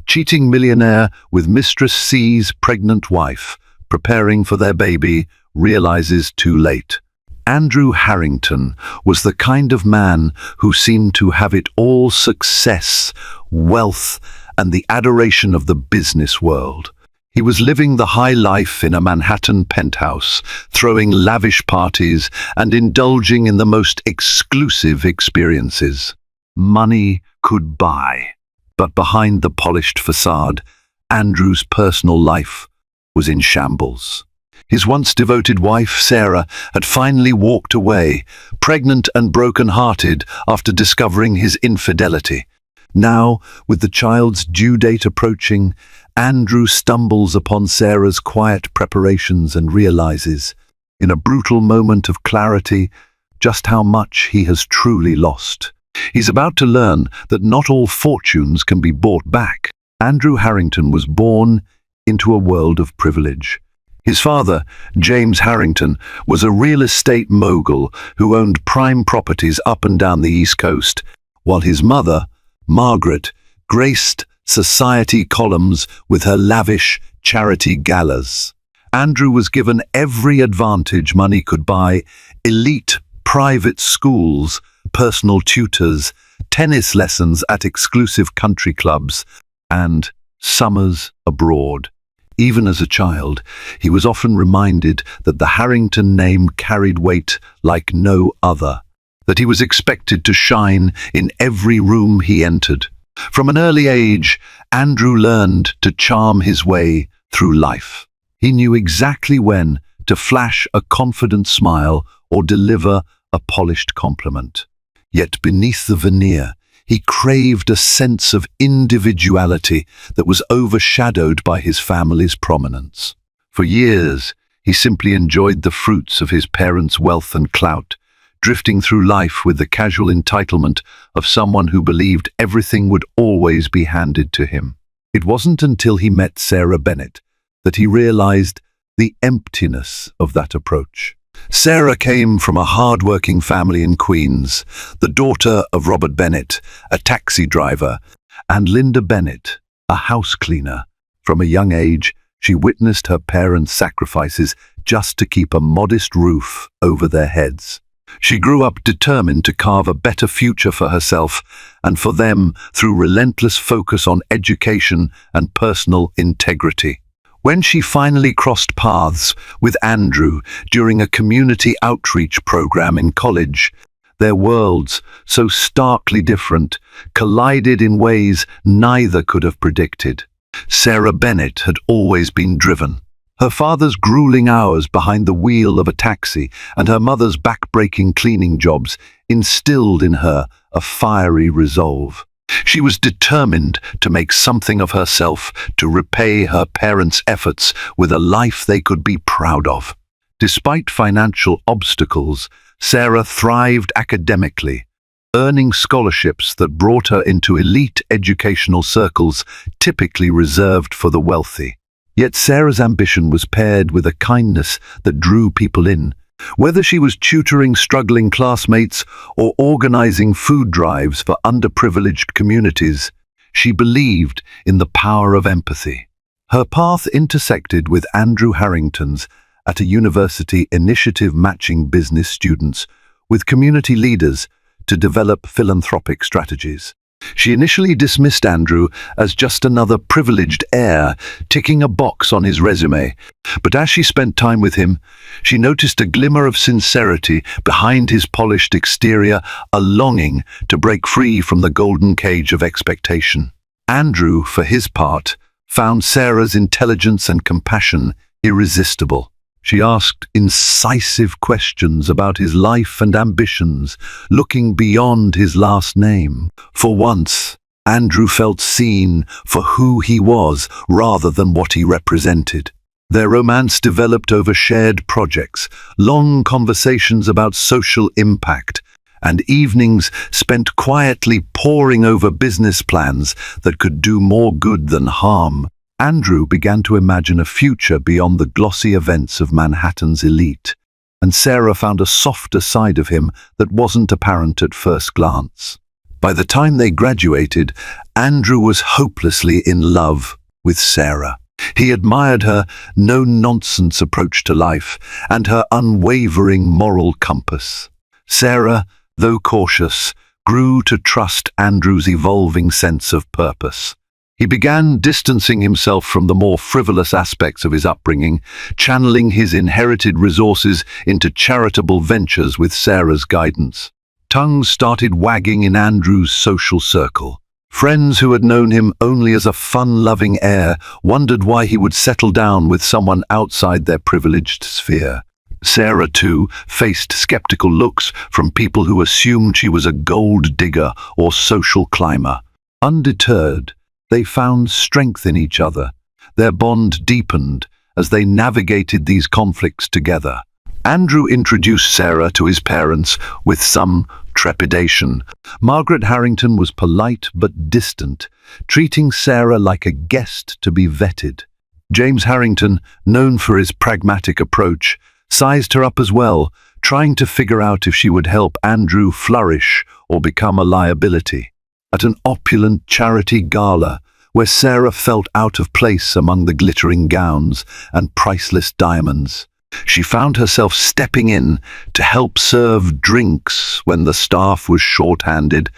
Cheating millionaire with Mistress sees pregnant wife, preparing for their baby, realizes too late. Andrew Harrington was the kind of man who seemed to have it all: success, wealth, and the adoration of the business world. He was living the high life in a Manhattan penthouse, throwing lavish parties and indulging in the most exclusive experiences money could buy. But behind the polished facade, Andrew's personal life was in shambles. His once devoted wife, Sarah, had finally walked away, pregnant and broken-hearted after discovering his infidelity. Now, with the child's due date approaching, Andrew stumbles upon Sarah's quiet preparations and realizes, in a brutal moment of clarity, just how much he has truly lost. He's about to learn that not all fortunes can be bought back. Andrew Harrington was born into a world of privilege. His father, James Harrington, was a real estate mogul who owned prime properties up and down the East Coast, while his mother, Margaret, graced society columns with her lavish charity galas. Andrew was given every advantage money could buy: elite private schools, personal tutors, tennis lessons at exclusive country clubs, and summers abroad. Even as a child, he was often reminded that the Harrington name carried weight like no other, that he was expected to shine in every room he entered. From an early age, Andrew learned to charm his way through life. He knew exactly when to flash a confident smile or deliver a polished compliment. Yet beneath the veneer, he craved a sense of individuality that was overshadowed by his family's prominence. For years, he simply enjoyed the fruits of his parents' wealth and clout, drifting through life with the casual entitlement of someone who believed everything would always be handed to him. It wasn't until he met Sarah Bennett that he realized the emptiness of that approach. Sarah came from a hard-working family in Queens, the daughter of Robert Bennett, a taxi driver, and Linda Bennett, a house cleaner. From a young age, she witnessed her parents' sacrifices just to keep a modest roof over their heads. She grew up determined to carve a better future for herself and for them through relentless focus on education and personal integrity. When she finally crossed paths with Andrew during a community outreach program in college, their worlds, so starkly different, collided in ways neither could have predicted. Sarah Bennett had always been driven. Her father's grueling hours behind the wheel of a taxi and her mother's back-breaking cleaning jobs instilled in her a fiery resolve. She was determined to make something of herself, to repay her parents' efforts with a life they could be proud of. Despite financial obstacles, Sarah thrived academically, earning scholarships that brought her into elite educational circles typically reserved for the wealthy. Yet Sarah's ambition was paired with a kindness that drew people in. Whether she was tutoring struggling classmates or organizing food drives for underprivileged communities, she believed in the power of empathy. Her path intersected with Andrew Harrington's at a university initiative matching business students with community leaders to develop philanthropic strategies. She initially dismissed Andrew as just another privileged heir ticking a box on his resume, but as she spent time with him, she noticed a glimmer of sincerity behind his polished exterior, a longing to break free from the golden cage of expectation. Andrew, for his part, found Sarah's intelligence and compassion irresistible. She asked incisive questions about his life and ambitions, looking beyond his last name. For once, Andrew felt seen for who he was rather than what he represented. Their romance developed over shared projects, long conversations about social impact, and evenings spent quietly poring over business plans that could do more good than harm. Andrew began to imagine a future beyond the glossy events of Manhattan's elite, and Sarah found a softer side of him that wasn't apparent at first glance. By the time they graduated, Andrew was hopelessly in love with Sarah. He admired her no-nonsense approach to life and her unwavering moral compass. Sarah, though cautious, grew to trust Andrew's evolving sense of purpose. He began distancing himself from the more frivolous aspects of his upbringing, channeling his inherited resources into charitable ventures with Sarah's guidance. Tongues started wagging in Andrew's social circle. Friends who had known him only as a fun-loving heir wondered why he would settle down with someone outside their privileged sphere. Sarah, too, faced skeptical looks from people who assumed she was a gold digger or social climber. Undeterred, they found strength in each other. Their bond deepened as they navigated these conflicts together. Andrew introduced Sarah to his parents with some trepidation. Margaret Harrington was polite but distant, treating Sarah like a guest to be vetted. James Harrington, known for his pragmatic approach, sized her up as well, trying to figure out if she would help Andrew flourish or become a liability. At an opulent charity gala, where Sarah felt out of place among the glittering gowns and priceless diamonds, she found herself stepping in to help serve drinks when the staff was short-handed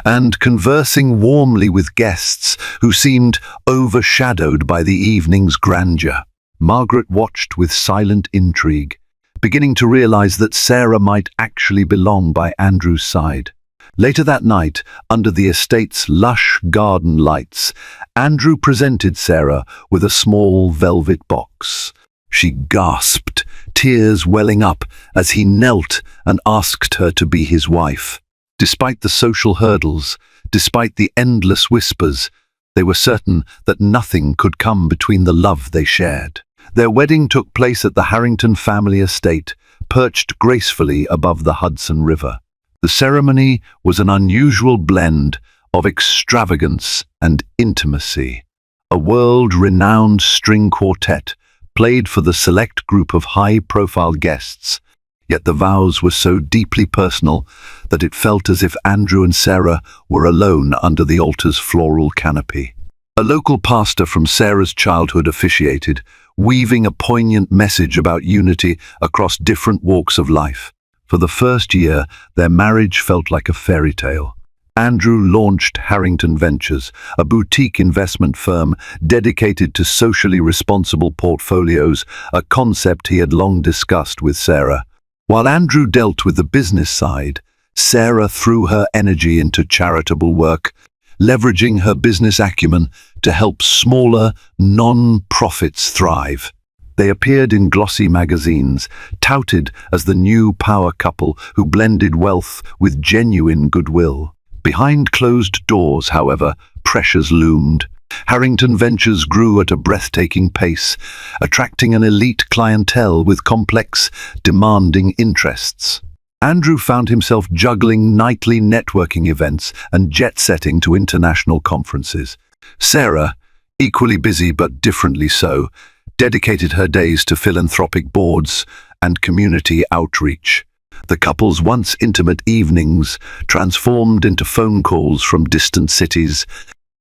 and conversing warmly with guests who seemed overshadowed by the evening's grandeur. Margaret watched with silent intrigue, beginning to realize that Sarah might actually belong by Andrew's side. Later that night, under the estate's lush garden lights, Andrew presented Sarah with a small velvet box. She gasped, tears welling up as he knelt and asked her to be his wife. Despite the social hurdles, despite the endless whispers, they were certain that nothing could come between the love they shared. Their wedding took place at the Harrington family estate, perched gracefully above the Hudson River. The ceremony was an unusual blend of extravagance and intimacy. A world-renowned string quartet played for the select group of high-profile guests, yet the vows were so deeply personal that it felt as if Andrew and Sarah were alone under the altar's floral canopy. A local pastor from Sarah's childhood officiated, weaving a poignant message about unity across different walks of life. For the first year, their marriage felt like a fairy tale. Andrew launched Harrington Ventures, a boutique investment firm dedicated to socially responsible portfolios, a concept he had long discussed with Sarah. While Andrew dealt with the business side, Sarah threw her energy into charitable work, leveraging her business acumen to help smaller, non-profits thrive. They appeared in glossy magazines, touted as the new power couple who blended wealth with genuine goodwill. Behind closed doors, however, pressures loomed. Harrington Ventures grew at a breathtaking pace, attracting an elite clientele with complex, demanding interests. Andrew found himself juggling nightly networking events and jet-setting to international conferences. Sarah, equally busy but differently so, dedicated her days to philanthropic boards and community outreach. The couple's once intimate evenings transformed into phone calls from distant cities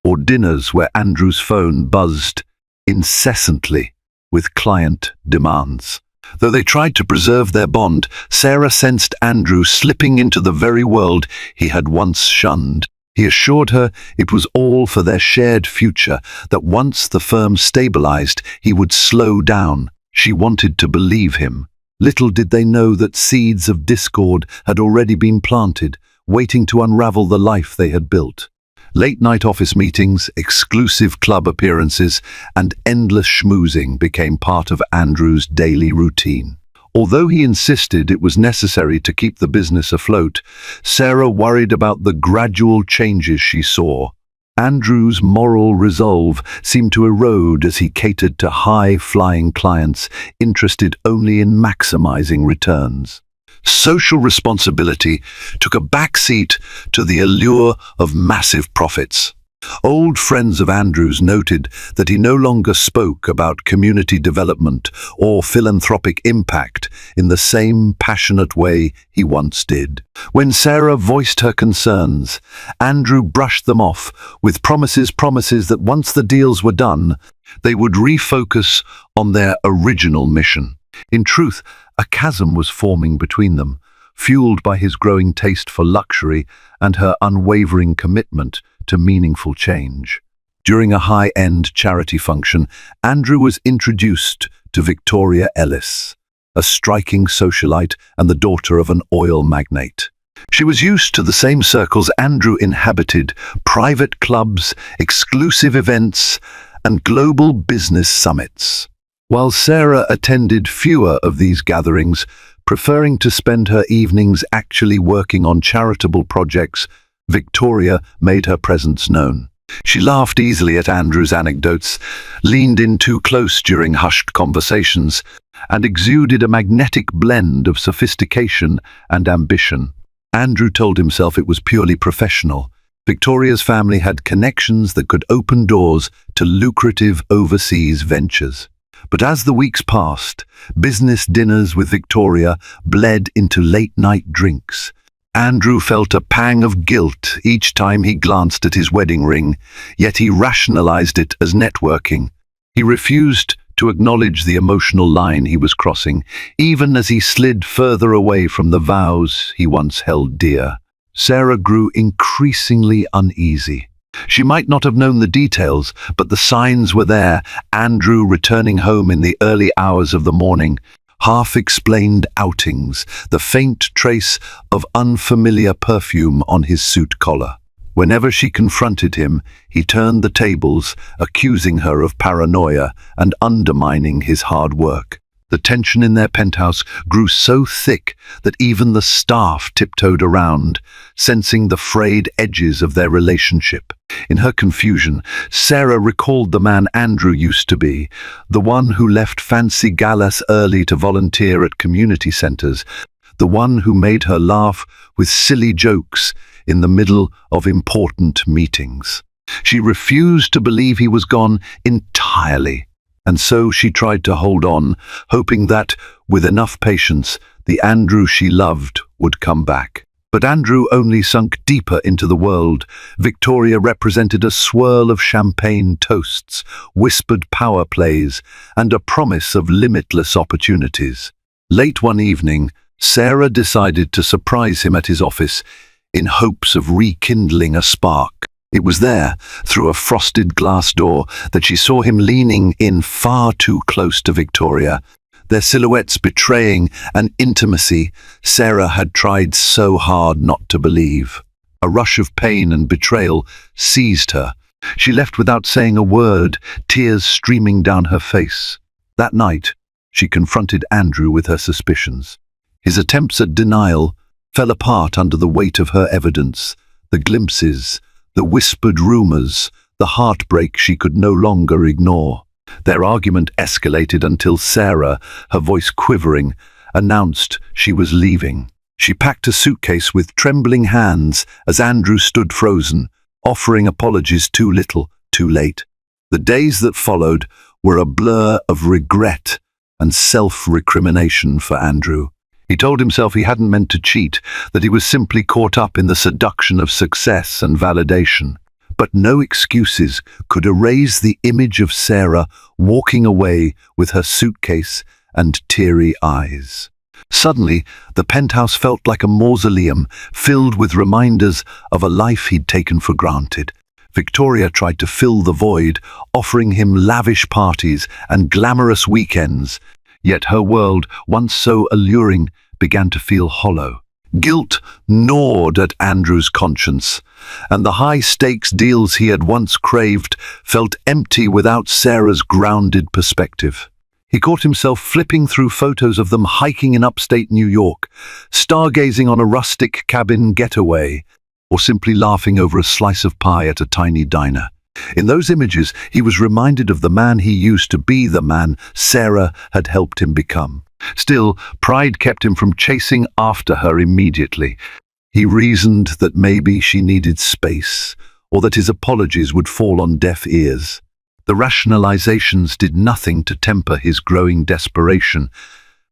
or dinners where Andrew's phone buzzed incessantly with client demands. Though they tried to preserve their bond, Sarah sensed Andrew slipping into the very world he had once shunned. He assured her it was all for their shared future, that once the firm stabilized, he would slow down. She wanted to believe him. Little did they know that seeds of discord had already been planted, waiting to unravel the life they had built. Late-night office meetings, exclusive club appearances, and endless schmoozing became part of Andrew's daily routine. Although he insisted it was necessary to keep the business afloat, Sarah worried about the gradual changes she saw. Andrew's moral resolve seemed to erode as he catered to high-flying clients interested only in maximizing returns. Social responsibility took a backseat to the allure of massive profits. Old friends of Andrew's noted that he no longer spoke about community development or philanthropic impact in the same passionate way he once did. When Sarah voiced her concerns, Andrew brushed them off with promises that once the deals were done, they would refocus on their original mission. In truth, a chasm was forming between them, fueled by his growing taste for luxury and her unwavering commitment to meaningful change. During a high-end charity function, Andrew was introduced to Victoria Ellis, a striking socialite and the daughter of an oil magnate. She was used to the same circles Andrew inhabited: private clubs, exclusive events, and global business summits. While Sarah attended fewer of these gatherings, preferring to spend her evenings actually working on charitable projects, Victoria made her presence known. She laughed easily at Andrew's anecdotes, leaned in too close during hushed conversations, and exuded a magnetic blend of sophistication and ambition. Andrew told himself it was purely professional. Victoria's family had connections that could open doors to lucrative overseas ventures. But as the weeks passed, business dinners with Victoria bled into late-night drinks. Andrew felt a pang of guilt each time he glanced at his wedding ring, yet he rationalized it as networking. He refused to acknowledge the emotional line he was crossing, even as he slid further away from the vows he once held dear. Sarah grew increasingly uneasy. She might not have known the details, but the signs were there. Andrew returning home in the early hours of the morning, half-explained outings, the faint trace of unfamiliar perfume on his suit collar. Whenever she confronted him, he turned the tables, accusing her of paranoia and undermining his hard work. The tension in their penthouse grew so thick that even the staff tiptoed around, sensing the frayed edges of their relationship. In her confusion, Sarah recalled the man Andrew used to be, the one who left fancy galas early to volunteer at community centers, the one who made her laugh with silly jokes in the middle of important meetings. She refused to believe he was gone entirely. And so she tried to hold on, hoping that, with enough patience, the Andrew she loved would come back. But Andrew only sunk deeper into the world. Victoria represented a swirl of champagne toasts, whispered power plays, and a promise of limitless opportunities. Late one evening, Sarah decided to surprise him at his office in hopes of rekindling a spark. It was there, through a frosted glass door, that she saw him leaning in far too close to Victoria, their silhouettes betraying an intimacy Sarah had tried so hard not to believe. A rush of pain and betrayal seized her. She left without saying a word, tears streaming down her face. That night, she confronted Andrew with her suspicions. His attempts at denial fell apart under the weight of her evidence, the glimpses, the whispered rumors, the heartbreak she could no longer ignore. Their argument escalated until Sarah, her voice quivering, announced she was leaving. She packed a suitcase with trembling hands as Andrew stood frozen, offering apologies too little, too late. The days that followed were a blur of regret and self-recrimination for Andrew. He told himself he hadn't meant to cheat, that he was simply caught up in the seduction of success and validation. But no excuses could erase the image of Sarah walking away with her suitcase and teary eyes. Suddenly, the penthouse felt like a mausoleum filled with reminders of a life he'd taken for granted. Victoria tried to fill the void, offering him lavish parties and glamorous weekends. Yet her world, once so alluring, began to feel hollow. Guilt gnawed at Andrew's conscience, and the high-stakes deals he had once craved felt empty without Sarah's grounded perspective. He caught himself flipping through photos of them hiking in upstate New York, stargazing on a rustic cabin getaway, or simply laughing over a slice of pie at a tiny diner. In those images, he was reminded of the man he used to be, the man Sarah had helped him become. Still, pride kept him from chasing after her immediately. He reasoned that maybe she needed space, or that his apologies would fall on deaf ears. The rationalizations did nothing to temper his growing desperation,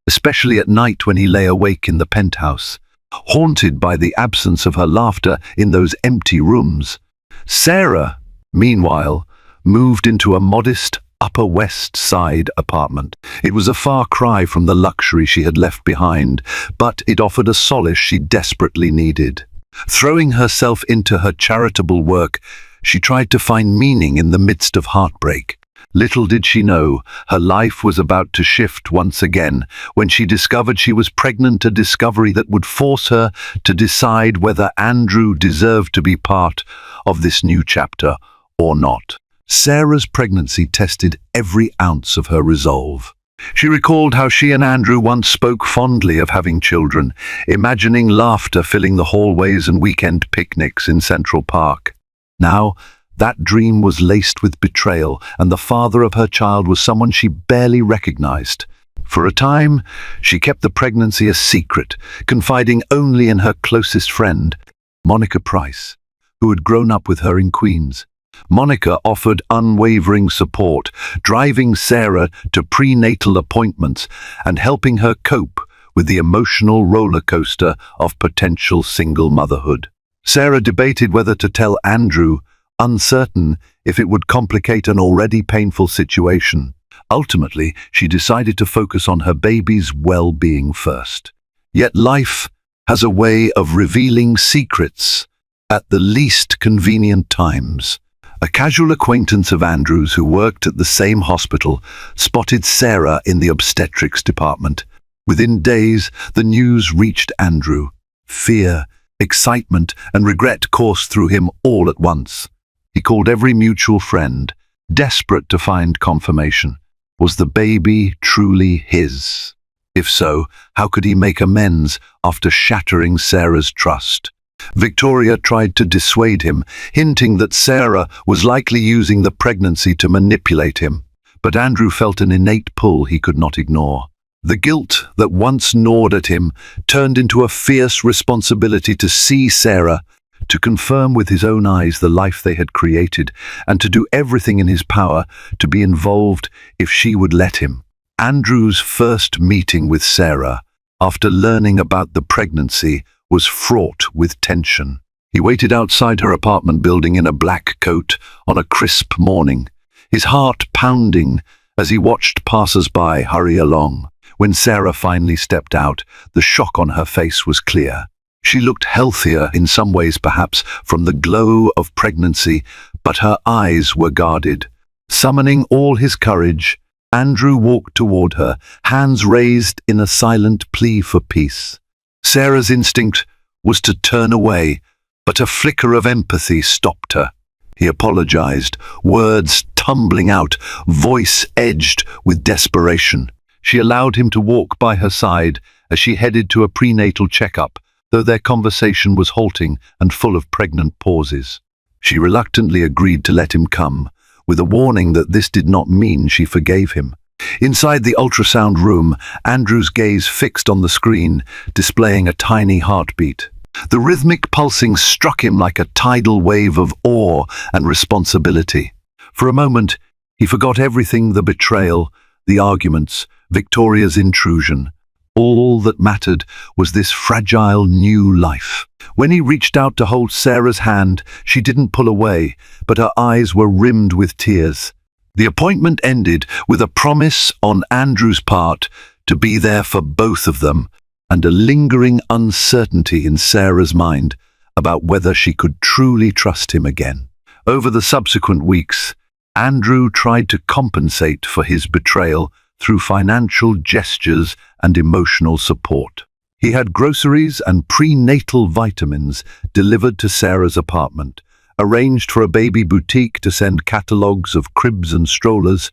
especially at night when he lay awake in the penthouse, haunted by the absence of her laughter in those empty rooms. Sarah, meanwhile, moved into a modest Upper West Side apartment. It was a far cry from the luxury she had left behind, but it offered a solace she desperately needed. Throwing herself into her charitable work, she tried to find meaning in the midst of heartbreak. Little did she know, her life was about to shift once again when she discovered she was pregnant, a discovery that would force her to decide whether Andrew deserved to be part of this new chapter or not. Sarah's pregnancy tested every ounce of her resolve. She recalled how she and Andrew once spoke fondly of having children, imagining laughter filling the hallways and weekend picnics in Central Park. Now, that dream was laced with betrayal, and the father of her child was someone she barely recognized. For a time, she kept the pregnancy a secret, confiding only in her closest friend, Monica Price, who had grown up with her in Queens. Monica offered unwavering support, driving Sarah to prenatal appointments and helping her cope with the emotional roller coaster of potential single motherhood. Sarah debated whether to tell Andrew, uncertain if it would complicate an already painful situation. Ultimately, she decided to focus on her baby's well-being first. Yet life has a way of revealing secrets at the least convenient times. A casual acquaintance of Andrew's who worked at the same hospital spotted Sarah in the obstetrics department. Within days, the news reached Andrew. Fear, excitement, and regret coursed through him all at once. He called every mutual friend, desperate to find confirmation. Was the baby truly his? If so, how could he make amends after shattering Sarah's trust? Victoria tried to dissuade him, hinting that Sarah was likely using the pregnancy to manipulate him. But Andrew felt an innate pull he could not ignore. The guilt that once gnawed at him turned into a fierce responsibility to see Sarah, to confirm with his own eyes the life they had created, and to do everything in his power to be involved if she would let him. Andrew's first meeting with Sarah, after learning about the pregnancy, was fraught with tension. He waited outside her apartment building in a black coat on a crisp morning, his heart pounding as he watched passers-by hurry along. When Sarah finally stepped out, the shock on her face was clear. She looked healthier in some ways, perhaps from the glow of pregnancy, but her eyes were guarded. Summoning all his courage, Andrew walked toward her, hands raised in a silent plea for peace. Sarah's instinct was to turn away, but a flicker of empathy stopped her. He apologized, words tumbling out, voice edged with desperation. She allowed him to walk by her side as she headed to a prenatal checkup, though their conversation was halting and full of pregnant pauses. She reluctantly agreed to let him come, with a warning that this did not mean she forgave him. Inside the ultrasound room, Andrew's gaze fixed on the screen, displaying a tiny heartbeat. The rhythmic pulsing struck him like a tidal wave of awe and responsibility. For a moment, he forgot everything: the betrayal, the arguments, Victoria's intrusion. All that mattered was this fragile new life. When he reached out to hold Sarah's hand, she didn't pull away, but her eyes were rimmed with tears. The appointment ended with a promise on Andrew's part to be there for both of them, and a lingering uncertainty in Sarah's mind about whether she could truly trust him again. Over the subsequent weeks, Andrew tried to compensate for his betrayal through financial gestures and emotional support. He had groceries and prenatal vitamins delivered to Sarah's apartment, arranged for a baby boutique to send catalogues of cribs and strollers,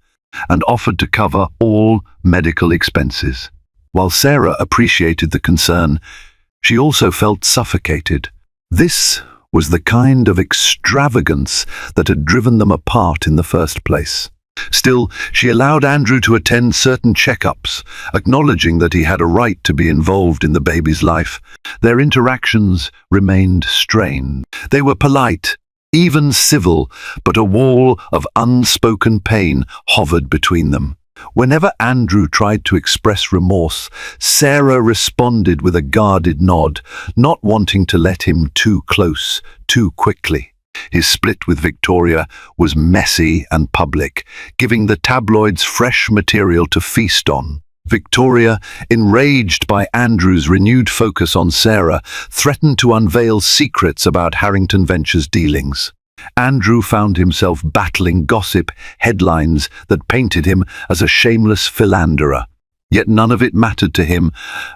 and offered to cover all medical expenses. While Sarah appreciated the concern, she also felt suffocated. This was the kind of extravagance that had driven them apart in the first place. Still, she allowed Andrew to attend certain checkups, acknowledging that he had a right to be involved in the baby's life. Their interactions remained strained. They were polite, even civil, but a wall of unspoken pain hovered between them. Whenever Andrew tried to express remorse, Sarah responded with a guarded nod, not wanting to let him too close, too quickly. His split with Victoria was messy and public, giving the tabloids fresh material to feast on. Victoria, enraged by Andrew's renewed focus on Sarah, threatened to unveil secrets about Harrington Ventures' dealings. Andrew found himself battling gossip headlines that painted him as a shameless philanderer. Yet none of it mattered to him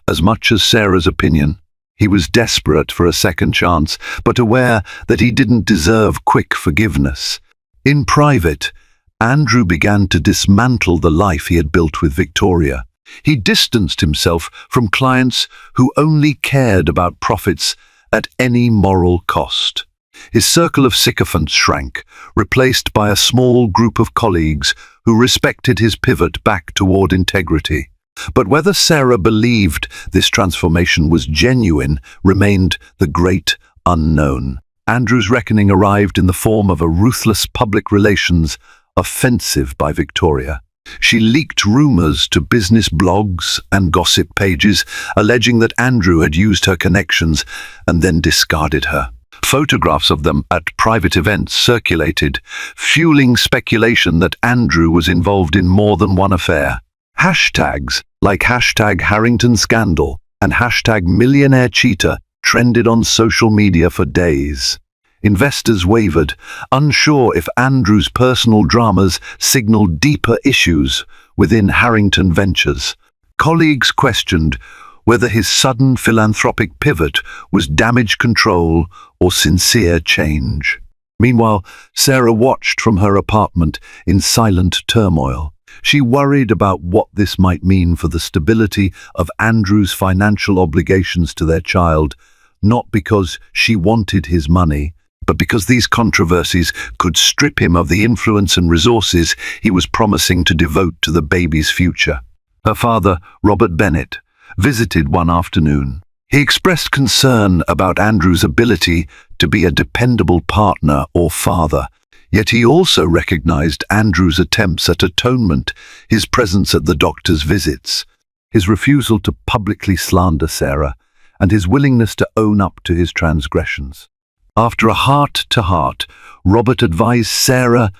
as much as Sarah's opinion. He was desperate for a second chance, but aware that he didn't deserve quick forgiveness. In private, Andrew began to dismantle the life he had built with Victoria. He distanced himself from clients who only cared about profits at any moral cost. His circle of sycophants shrank, replaced by a small group of colleagues who respected his pivot back toward integrity. But whether Sarah believed this transformation was genuine remained the great unknown. Andrew's reckoning arrived in the form of a ruthless public relations offensive by Victoria. She leaked rumors to business blogs and gossip pages, alleging that Andrew had used her connections and then discarded her. Photographs of them at private events circulated, fueling speculation that Andrew was involved in more than one affair. Hashtags like #HarringtonScandal and #MillionaireCheater trended on social media for days. Investors wavered, unsure if Andrew's personal dramas signaled deeper issues within Harrington Ventures. Colleagues questioned whether his sudden philanthropic pivot was damage control or sincere change. Meanwhile, Sarah watched from her apartment in silent turmoil. She worried about what this might mean for the stability of Andrew's financial obligations to their child, not because she wanted his money, but because these controversies could strip him of the influence and resources he was promising to devote to the baby's future. Her father, Robert Bennett, visited one afternoon. He expressed concern about Andrew's ability to be a dependable partner or father, yet he also recognized Andrew's attempts at atonement, his presence at the doctor's visits, his refusal to publicly slander Sarah, and his willingness to own up to his transgressions. After a heart-to-heart, Robert advised Sarah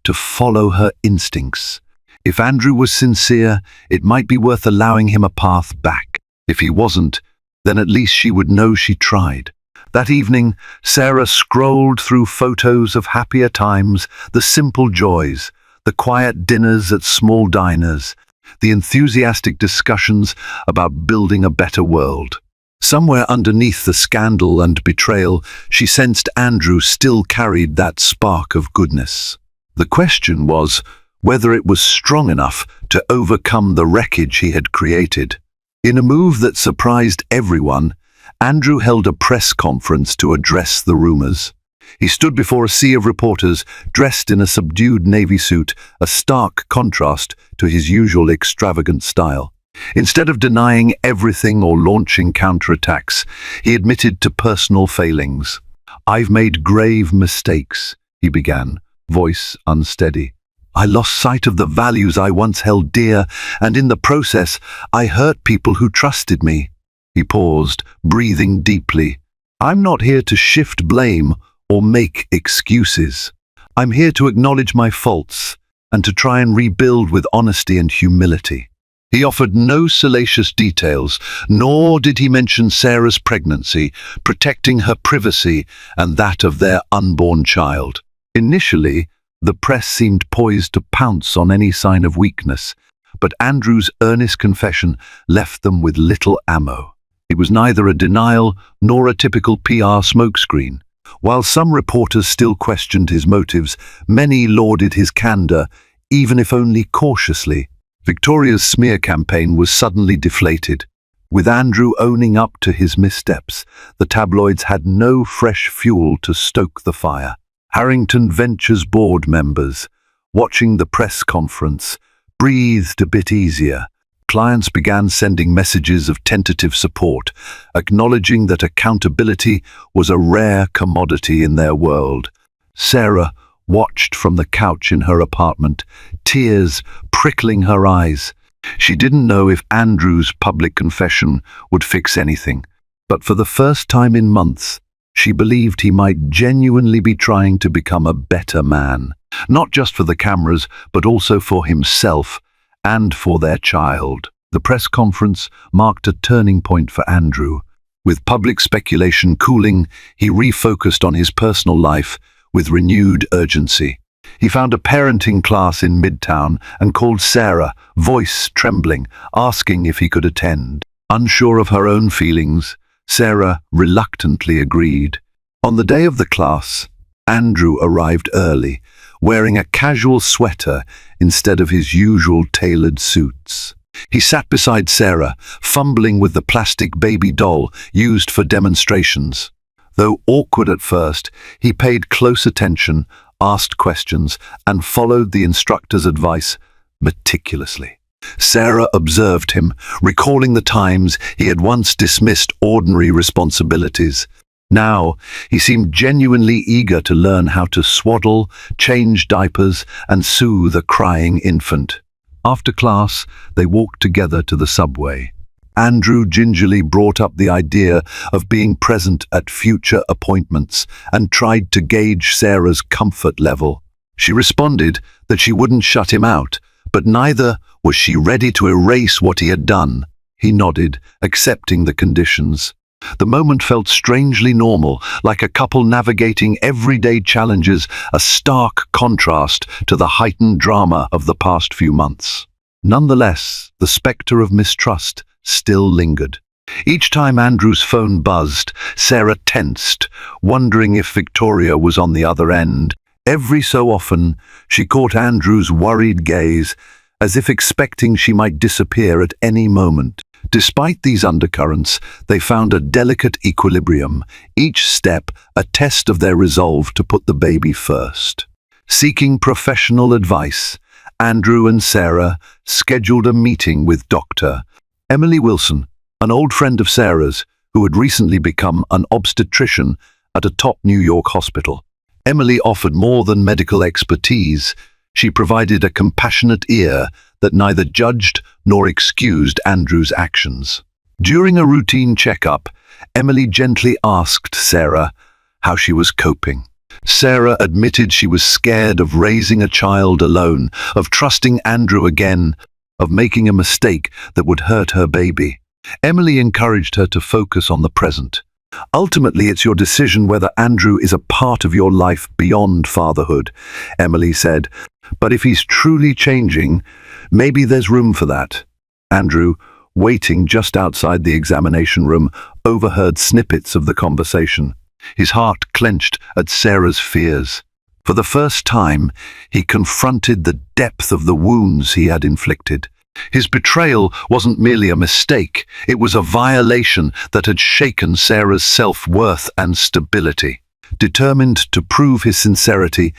to follow her instincts. If Andrew was sincere, it might be worth allowing him a path back. If he wasn't, then at least she would know she tried. That evening, Sarah scrolled through photos of happier times, the simple joys, the quiet dinners at small diners, the enthusiastic discussions about building a better world. Somewhere underneath the scandal and betrayal, she sensed Andrew still carried that spark of goodness. The question was whether it was strong enough to overcome the wreckage he had created. In a move that surprised everyone, Andrew held a press conference to address the rumors. He stood before a sea of reporters, dressed in a subdued navy suit, a stark contrast to his usual extravagant style. Instead of denying everything or launching counterattacks, he admitted to personal failings. "I've made grave mistakes," he began, voice unsteady. "I lost sight of the values I once held dear, and in the process, I hurt people who trusted me." He paused, breathing deeply. "I'm not here to shift blame or make excuses. I'm here to acknowledge my faults and to try and rebuild with honesty and humility." He offered no salacious details, nor did he mention Sarah's pregnancy, protecting her privacy and that of their unborn child. Initially, the press seemed poised to pounce on any sign of weakness, but Andrew's earnest confession left them with little ammo. It was neither a denial nor a typical PR smokescreen. While some reporters still questioned his motives, many lauded his candor, even if only cautiously. Victoria's smear campaign was suddenly deflated. With Andrew owning up to his missteps, the tabloids had no fresh fuel to stoke the fire. Harrington Ventures board members, watching the press conference, breathed a bit easier. Clients began sending messages of tentative support, acknowledging that accountability was a rare commodity in their world. Sarah watched from the couch in her apartment, tears prickling her eyes. She didn't know if Andrew's public confession would fix anything, but for the first time in months, she believed he might genuinely be trying to become a better man, not just for the cameras, but also for himself and for their child. The press conference marked a turning point for Andrew. With public speculation cooling, he refocused on his personal life with renewed urgency. He found a parenting class in Midtown and called Sarah, voice trembling, asking if he could attend. Unsure of her own feelings, Sarah reluctantly agreed. On the day of the class, Andrew arrived early, wearing a casual sweater instead of his usual tailored suits. He sat beside Sarah, fumbling with the plastic baby doll used for demonstrations. Though awkward at first, he paid close attention, asked questions, and followed the instructor's advice meticulously. Sarah observed him, recalling the times he had once dismissed ordinary responsibilities. Now, he seemed genuinely eager to learn how to swaddle, change diapers, and soothe a crying infant. After class, they walked together to the subway. Andrew gingerly brought up the idea of being present at future appointments and tried to gauge Sarah's comfort level. She responded that she wouldn't shut him out, but neither was she ready to erase what he had done. He nodded, accepting the conditions. The moment felt strangely normal, like a couple navigating everyday challenges, a stark contrast to the heightened drama of the past few months. Nonetheless, the specter of mistrust still lingered. Each time Andrew's phone buzzed, Sarah tensed, wondering if Victoria was on the other end. Every so often, she caught Andrew's worried gaze, as if expecting she might disappear at any moment. Despite these undercurrents, they found a delicate equilibrium, each step a test of their resolve to put the baby first. Seeking professional advice, Andrew and Sarah scheduled a meeting with Dr. Emily Wilson, an old friend of Sarah's, who had recently become an obstetrician at a top New York hospital. Emily offered more than medical expertise. She provided a compassionate ear that neither judged nor excused Andrew's actions. During a routine checkup, Emily gently asked Sarah how she was coping. Sarah admitted she was scared of raising a child alone, of trusting Andrew again, of making a mistake that would hurt her baby. Emily encouraged her to focus on the present. Ultimately, it's your decision whether Andrew is a part of your life beyond fatherhood, Emily said. But if he's truly changing, maybe there's room for that. Andrew, waiting just outside the examination room, overheard snippets of the conversation. His heart clenched at Sarah's fears. For the first time, he confronted the depth of the wounds he had inflicted. His betrayal wasn't merely a mistake, it was a violation that had shaken Sarah's self-worth and stability. Determined to prove his sincerity,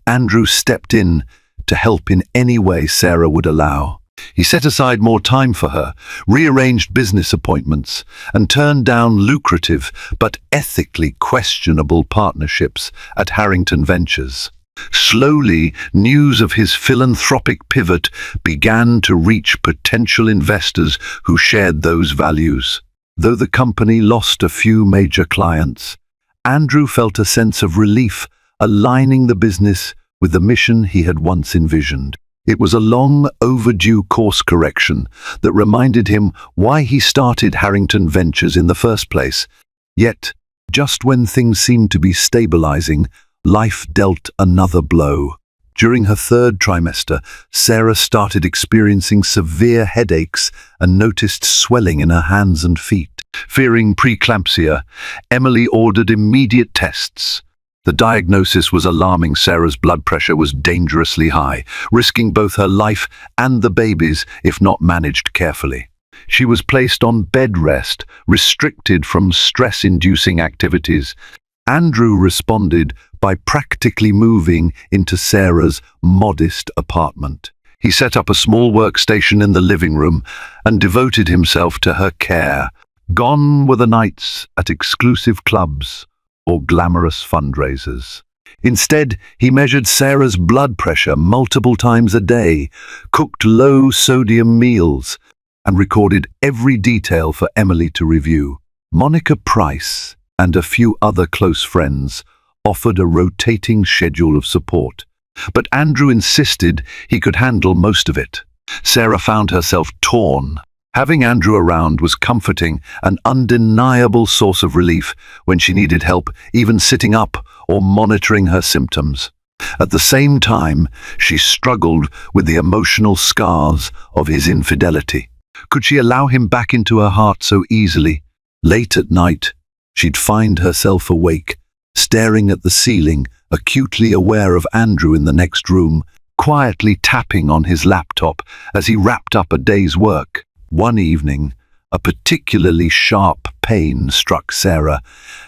Andrew stepped in to help in any way Sarah would allow. He set aside more time for her, rearranged business appointments, and turned down lucrative but ethically questionable partnerships at Harrington Ventures. Slowly, news of his philanthropic pivot began to reach potential investors who shared those values. Though the company lost a few major clients, Andrew felt a sense of relief, aligning the business with the mission he had once envisioned. It was a long overdue course correction that reminded him why he started Harrington Ventures in the first place. Yet, just when things seemed to be stabilizing, life dealt another blow. During her third trimester, Sarah started experiencing severe headaches and noticed swelling in her hands and feet. Fearing preeclampsia, Emily ordered immediate tests. The diagnosis was alarming. Sarah's blood pressure was dangerously high, risking both her life and the baby's if not managed carefully. She was placed on bed rest, restricted from stress-inducing activities. Andrew responded by practically moving into Sarah's modest apartment. He set up a small workstation in the living room and devoted himself to her care. Gone were the nights at exclusive clubs or glamorous fundraisers. Instead, he measured Sarah's blood pressure multiple times a day, cooked low-sodium meals, and recorded every detail for Emily to review. Monica Price and a few other close friends offered a rotating schedule of support, but Andrew insisted he could handle most of it. Sarah found herself torn. Having Andrew around was comforting, an undeniable source of relief when she needed help, even sitting up or monitoring her symptoms. At the same time, she struggled with the emotional scars of his infidelity. Could she allow him back into her heart so easily? Late at night, she'd find herself awake, staring at the ceiling, acutely aware of Andrew in the next room, quietly tapping on his laptop as he wrapped up a day's work. One evening, a particularly sharp pain struck Sarah,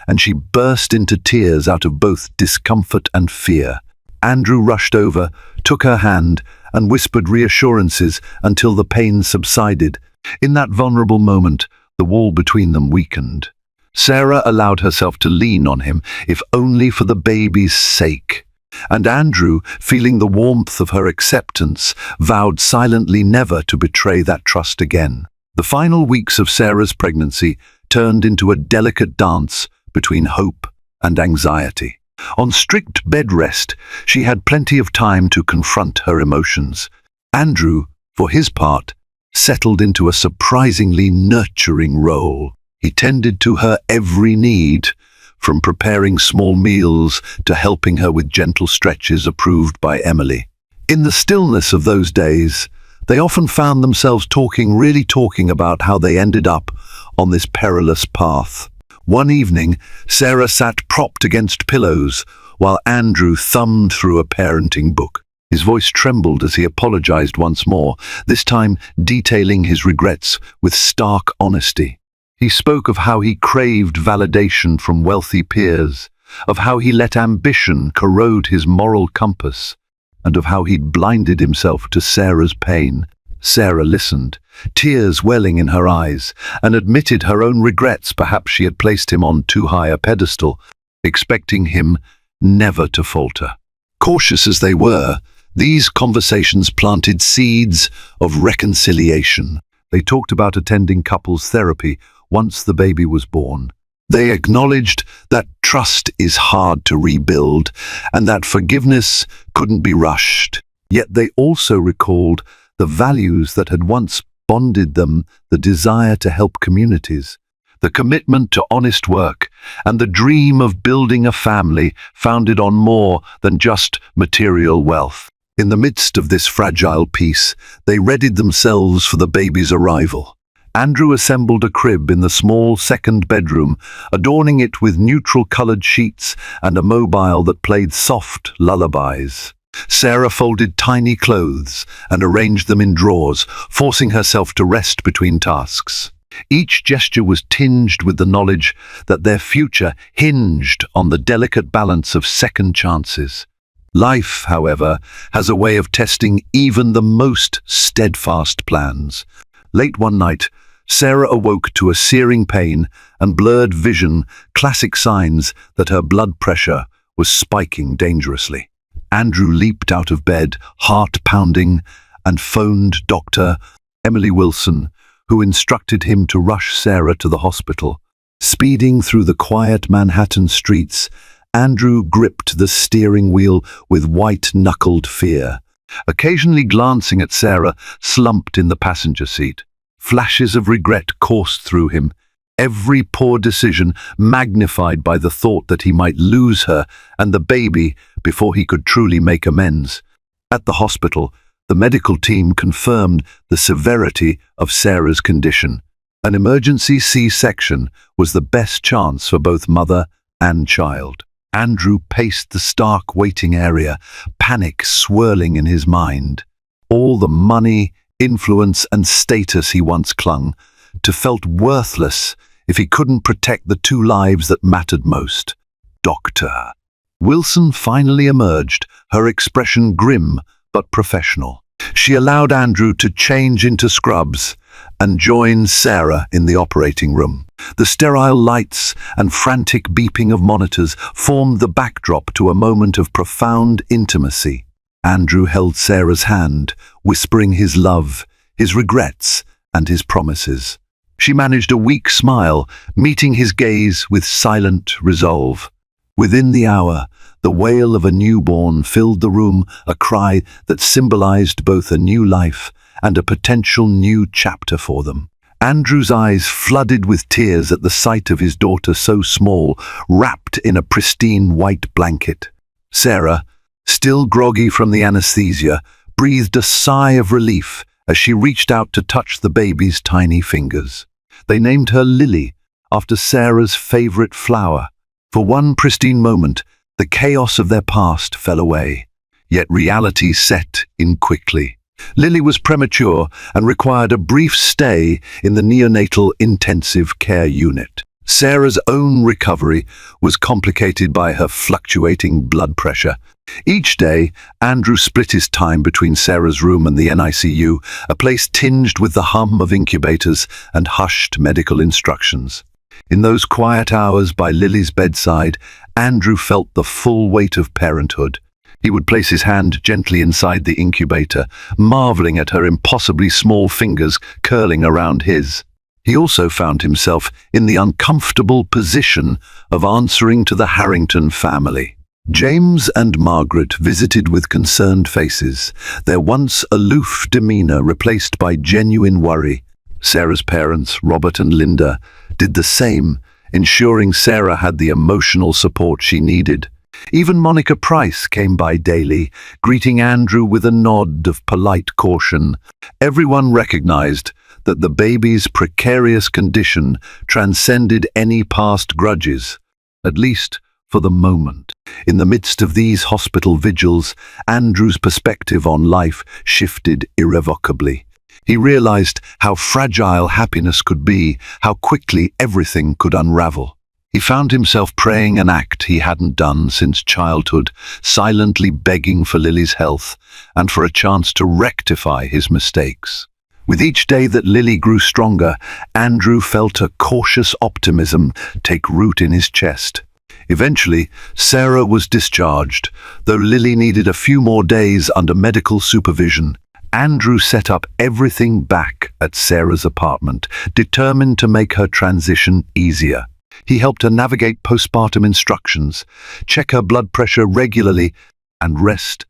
and she burst into tears out of both discomfort and fear. Andrew rushed over, took her hand, and whispered reassurances until the pain subsided. In that vulnerable moment, the wall between them weakened. Sarah allowed herself to lean on him, if only for the baby's sake. And Andrew, feeling the warmth of her acceptance, vowed silently never to betray that trust again. The final weeks of Sarah's pregnancy turned into a delicate dance between hope and anxiety. On strict bed rest, she had plenty of time to confront her emotions. Andrew, for his part, settled into a surprisingly nurturing role. He tended to her every need, from preparing small meals to helping her with gentle stretches approved by Emily. In the stillness of those days, they often found themselves talking about how they ended up on this perilous path. One evening, Sarah sat propped against pillows while Andrew thumbed through a parenting book. His voice trembled as he apologized once more, this time detailing his regrets with stark honesty. He spoke of how he craved validation from wealthy peers, of how he let ambition corrode his moral compass, and of how he'd blinded himself to Sarah's pain. Sarah listened, tears welling in her eyes, and admitted her own regrets. Perhaps she had placed him on too high a pedestal, expecting him never to falter. Cautious as they were, these conversations planted seeds of reconciliation. They talked about attending couples therapy once the baby was born. They acknowledged that trust is hard to rebuild and that forgiveness couldn't be rushed. Yet they also recalled the values that had once bonded them, the desire to help communities, the commitment to honest work, and the dream of building a family founded on more than just material wealth. In the midst of this fragile peace, they readied themselves for the baby's arrival. Andrew assembled a crib in the small second bedroom, adorning it with neutral-colored sheets and a mobile that played soft lullabies. Sarah folded tiny clothes and arranged them in drawers, forcing herself to rest between tasks. Each gesture was tinged with the knowledge that their future hinged on the delicate balance of second chances. Life, however, has a way of testing even the most steadfast plans. Late one night, Sarah awoke to a searing pain and blurred vision, classic signs that her blood pressure was spiking dangerously. Andrew leaped out of bed, heart pounding, and phoned Dr. Emily Wilson, who instructed him to rush Sarah to the hospital. Speeding through the quiet Manhattan streets, Andrew gripped the steering wheel with white-knuckled fear, occasionally glancing at Sarah slumped in the passenger seat. Flashes of regret coursed through him, every poor decision magnified by the thought that he might lose her and the baby before he could truly make amends. At the hospital, the medical team confirmed the severity of Sarah's condition. An emergency C-section was the best chance for both mother and child. Andrew paced the stark waiting area, panic swirling in his mind. All the money, influence and status he once clung to felt worthless if he couldn't protect the two lives that mattered most. Dr. Wilson finally emerged, her expression grim but professional. She allowed Andrew to change into scrubs, and joined Sarah in the operating room. The sterile lights and frantic beeping of monitors formed the backdrop to a moment of profound intimacy. Andrew held Sarah's hand, whispering his love, his regrets, and his promises. She managed a weak smile, meeting his gaze with silent resolve. Within the hour, the wail of a newborn filled the room, a cry that symbolized both a new life and a potential new chapter for them. Andrew's eyes flooded with tears at the sight of his daughter so small, wrapped in a pristine white blanket. Sarah, still groggy from the anesthesia, breathed a sigh of relief as she reached out to touch the baby's tiny fingers. They named her Lily, after Sarah's favorite flower. For one pristine moment, the chaos of their past fell away, yet reality set in quickly. Lily was premature and required a brief stay in the neonatal intensive care unit. Sarah's own recovery was complicated by her fluctuating blood pressure. Each day, Andrew split his time between Sarah's room and the NICU, a place tinged with the hum of incubators and hushed medical instructions. In those quiet hours by Lily's bedside, Andrew felt the full weight of parenthood. He would place his hand gently inside the incubator, marveling at her impossibly small fingers curling around his. He also found himself in the uncomfortable position of answering to the Harrington family. James and Margaret visited with concerned faces, their once aloof demeanor replaced by genuine worry. Sarah's parents, Robert and Linda, did the same, ensuring Sarah had the emotional support she needed. Even Monica Price came by daily, greeting Andrew with a nod of polite caution. Everyone recognized that the baby's precarious condition transcended any past grudges, at least for the moment. In the midst of these hospital vigils, Andrew's perspective on life shifted irrevocably. He realized how fragile happiness could be, how quickly everything could unravel. He found himself praying an act he hadn't done since childhood, silently begging for Lily's health and for a chance to rectify his mistakes. With each day that Lily grew stronger, Andrew felt a cautious optimism take root in his chest. Eventually, Sarah was discharged, though Lily needed a few more days under medical supervision. Andrew set up everything back at Sarah's apartment, determined to make her transition easier. He helped her navigate postpartum instructions, check her blood pressure regularly, and rest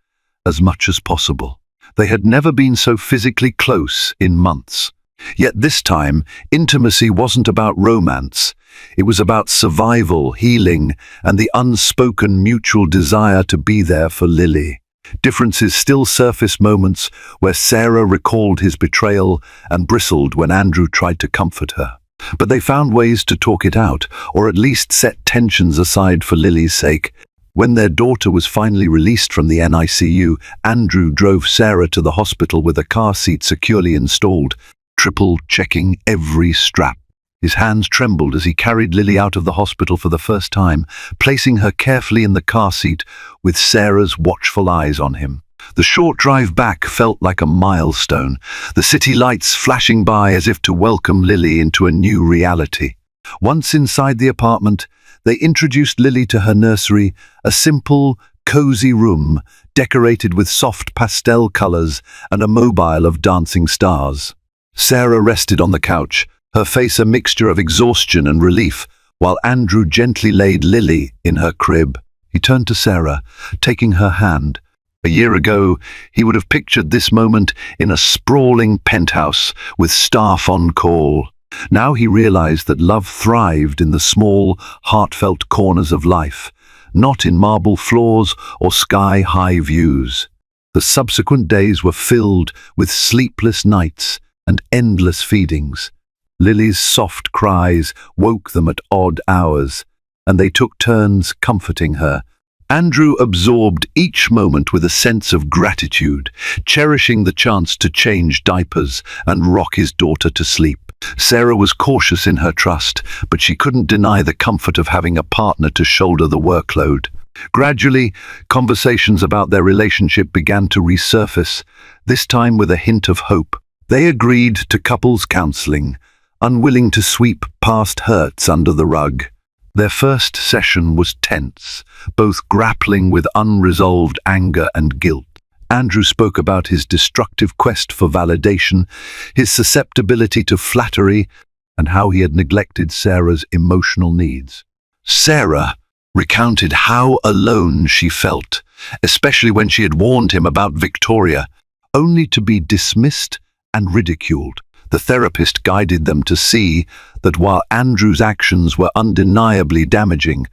as much as possible. They had never been so physically close in months. Yet this time, intimacy wasn't about romance. It was about survival, healing, and the unspoken mutual desire to be there for Lily. Differences still surfaced, moments where Sarah recalled his betrayal and bristled when Andrew tried to comfort her. But they found ways to talk it out, or at least set tensions aside for Lily's sake. When their daughter was finally released from the NICU, Andrew drove Sarah to the hospital with a car seat securely installed, triple-checking every strap. His hands trembled as he carried Lily out of the hospital for the first time, placing her carefully in the car seat with Sarah's watchful eyes on him. The short drive back felt like a milestone, the city lights flashing by as if to welcome Lily into a new reality. Once inside the apartment, they introduced Lily to her nursery, a simple, cozy room decorated with soft pastel colors and a mobile of dancing stars. Sarah rested on the couch, her face a mixture of exhaustion and relief, while Andrew gently laid Lily in her crib. He turned to Sarah, taking her hand. A year ago, he would have pictured this moment in a sprawling penthouse with staff on call. Now he realized that love thrived in the small, heartfelt corners of life, not in marble floors or sky-high views. The subsequent days were filled with sleepless nights and endless feedings. Lily's soft cries woke them at odd hours, and they took turns comforting her. Andrew absorbed each moment with a sense of gratitude, cherishing the chance to change diapers and rock his daughter to sleep. Sarah was cautious in her trust, but she couldn't deny the comfort of having a partner to shoulder the workload. Gradually, conversations about their relationship began to resurface, this time with a hint of hope. They agreed to couples counseling, unwilling to sweep past hurts under the rug. Their first session was tense, both grappling with unresolved anger and guilt. Andrew spoke about his destructive quest for validation, his susceptibility to flattery, and how he had neglected Sarah's emotional needs. Sarah recounted how alone she felt, especially when she had warned him about Victoria, only to be dismissed and ridiculed. The therapist guided them to see that while Andrew's actions were undeniably damaging,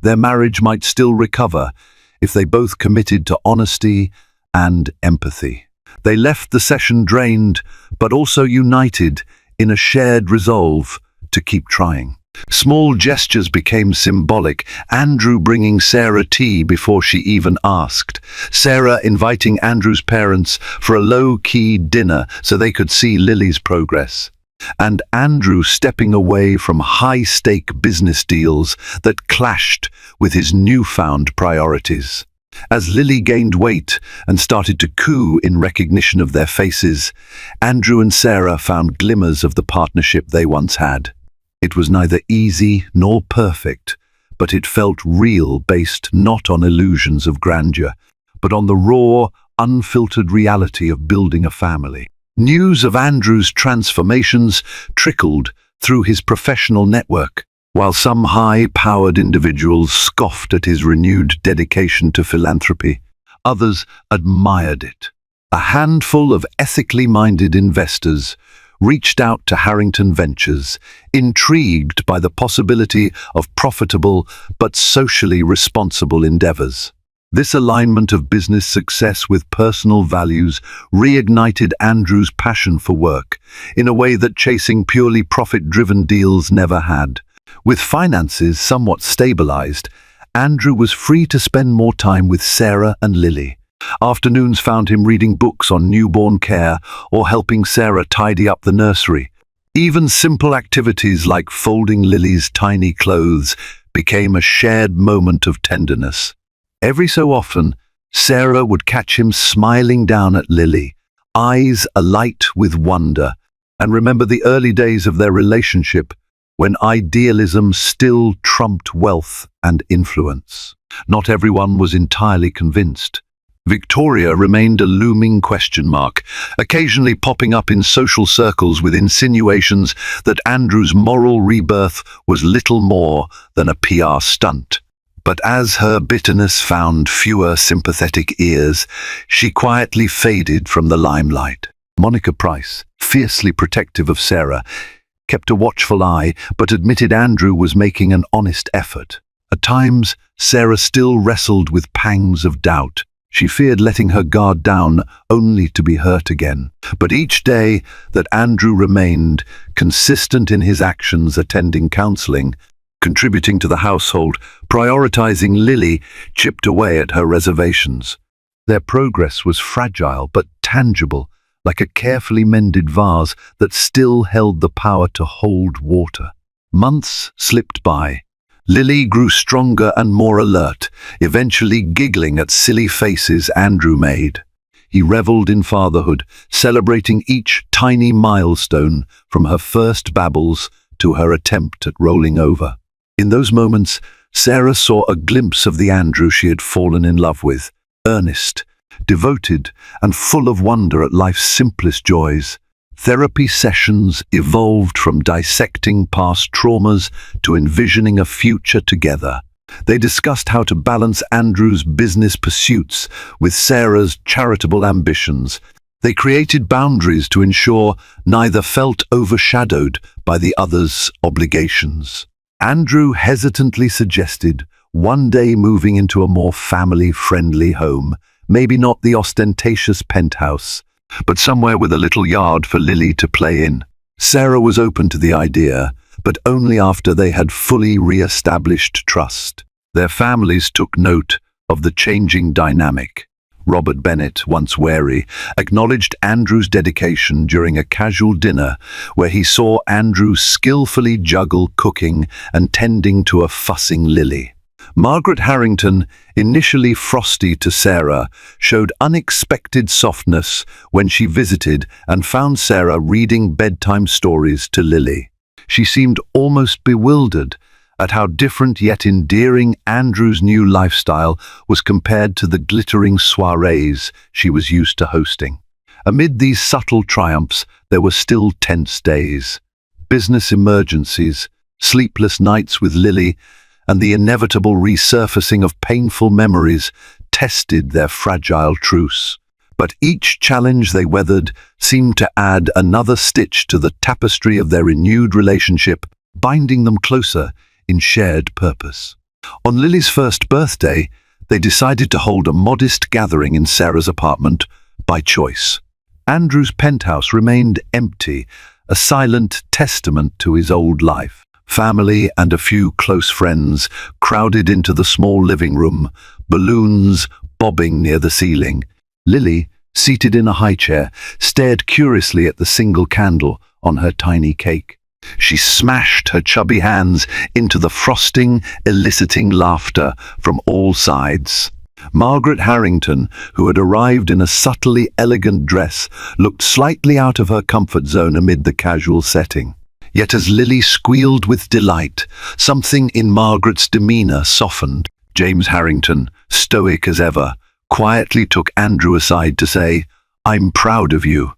their marriage might still recover if they both committed to honesty and empathy. They left the session drained, but also united in a shared resolve to keep trying. Small gestures became symbolic, Andrew bringing Sarah tea before she even asked, Sarah inviting Andrew's parents for a low-key dinner so they could see Lily's progress, and Andrew stepping away from high-stake business deals that clashed with his newfound priorities. As Lily gained weight and started to coo in recognition of their faces, Andrew and Sarah found glimmers of the partnership they once had. It was neither easy nor perfect, but it felt real, based not on illusions of grandeur, but on the raw, unfiltered reality of building a family. News of Andrew's transformations trickled through his professional network, while some high-powered individuals scoffed at his renewed dedication to philanthropy. Others admired it. A handful of ethically minded investors reached out to Harrington Ventures, intrigued by the possibility of profitable but socially responsible endeavors. This alignment of business success with personal values reignited Andrew's passion for work in a way that chasing purely profit-driven deals never had. With finances somewhat stabilized, Andrew was free to spend more time with Sarah and Lily. Afternoons found him reading books on newborn care or helping Sarah tidy up the nursery. Even simple activities like folding Lily's tiny clothes became a shared moment of tenderness. Every so often, Sarah would catch him smiling down at Lily, eyes alight with wonder, and remember the early days of their relationship when idealism still trumped wealth and influence. Not everyone was entirely convinced. Victoria remained a looming question mark, occasionally popping up in social circles with insinuations that Andrew's moral rebirth was little more than a PR stunt. But as her bitterness found fewer sympathetic ears, she quietly faded from the limelight. Monica Price, fiercely protective of Sarah, kept a watchful eye but admitted Andrew was making an honest effort. At times, Sarah still wrestled with pangs of doubt. She feared letting her guard down only to be hurt again. But each day that Andrew remained consistent in his actions, attending counseling, contributing to the household, prioritizing Lily, chipped away at her reservations. Their progress was fragile but tangible, like a carefully mended vase that still held the power to hold water. Months slipped by. Lily grew stronger and more alert, eventually giggling at silly faces Andrew made. He reveled in fatherhood, celebrating each tiny milestone from her first babbles to her attempt at rolling over. In those moments, Sarah saw a glimpse of the Andrew she had fallen in love with, earnest, devoted, and full of wonder at life's simplest joys. Therapy sessions evolved from dissecting past traumas to envisioning a future together. They discussed how to balance Andrew's business pursuits with Sarah's charitable ambitions. They created boundaries to ensure neither felt overshadowed by the other's obligations. Andrew hesitantly suggested one day moving into a more family-friendly home, maybe not the ostentatious penthouse, but somewhere with a little yard for Lily to play in. Sarah was open to the idea, but only after they had fully re-established trust. Their families took note of the changing dynamic. Robert Bennett, once wary, acknowledged Andrew's dedication during a casual dinner where he saw Andrew skillfully juggle cooking and tending to a fussing Lily. Margaret Harrington, initially frosty to Sarah, showed unexpected softness when she visited and found Sarah reading bedtime stories to Lily. She seemed almost bewildered at how different yet endearing Andrew's new lifestyle was compared to the glittering soirees she was used to hosting. Amid these subtle triumphs, there were still tense days. Business emergencies, sleepless nights with Lily, and the inevitable resurfacing of painful memories tested their fragile truce. But each challenge they weathered seemed to add another stitch to the tapestry of their renewed relationship, binding them closer in shared purpose. On Lily's first birthday, they decided to hold a modest gathering in Sarah's apartment by choice. Andrew's penthouse remained empty, a silent testament to his old life. Family and a few close friends crowded into the small living room, balloons bobbing near the ceiling. Lily, seated in a high chair, stared curiously at the single candle on her tiny cake. She smashed her chubby hands into the frosting, eliciting laughter from all sides. Margaret Harrington, who had arrived in a subtly elegant dress, looked slightly out of her comfort zone amid the casual setting. Yet as Lily squealed with delight, something in Margaret's demeanor softened. James Harrington, stoic as ever, quietly took Andrew aside to say, "I'm proud of you,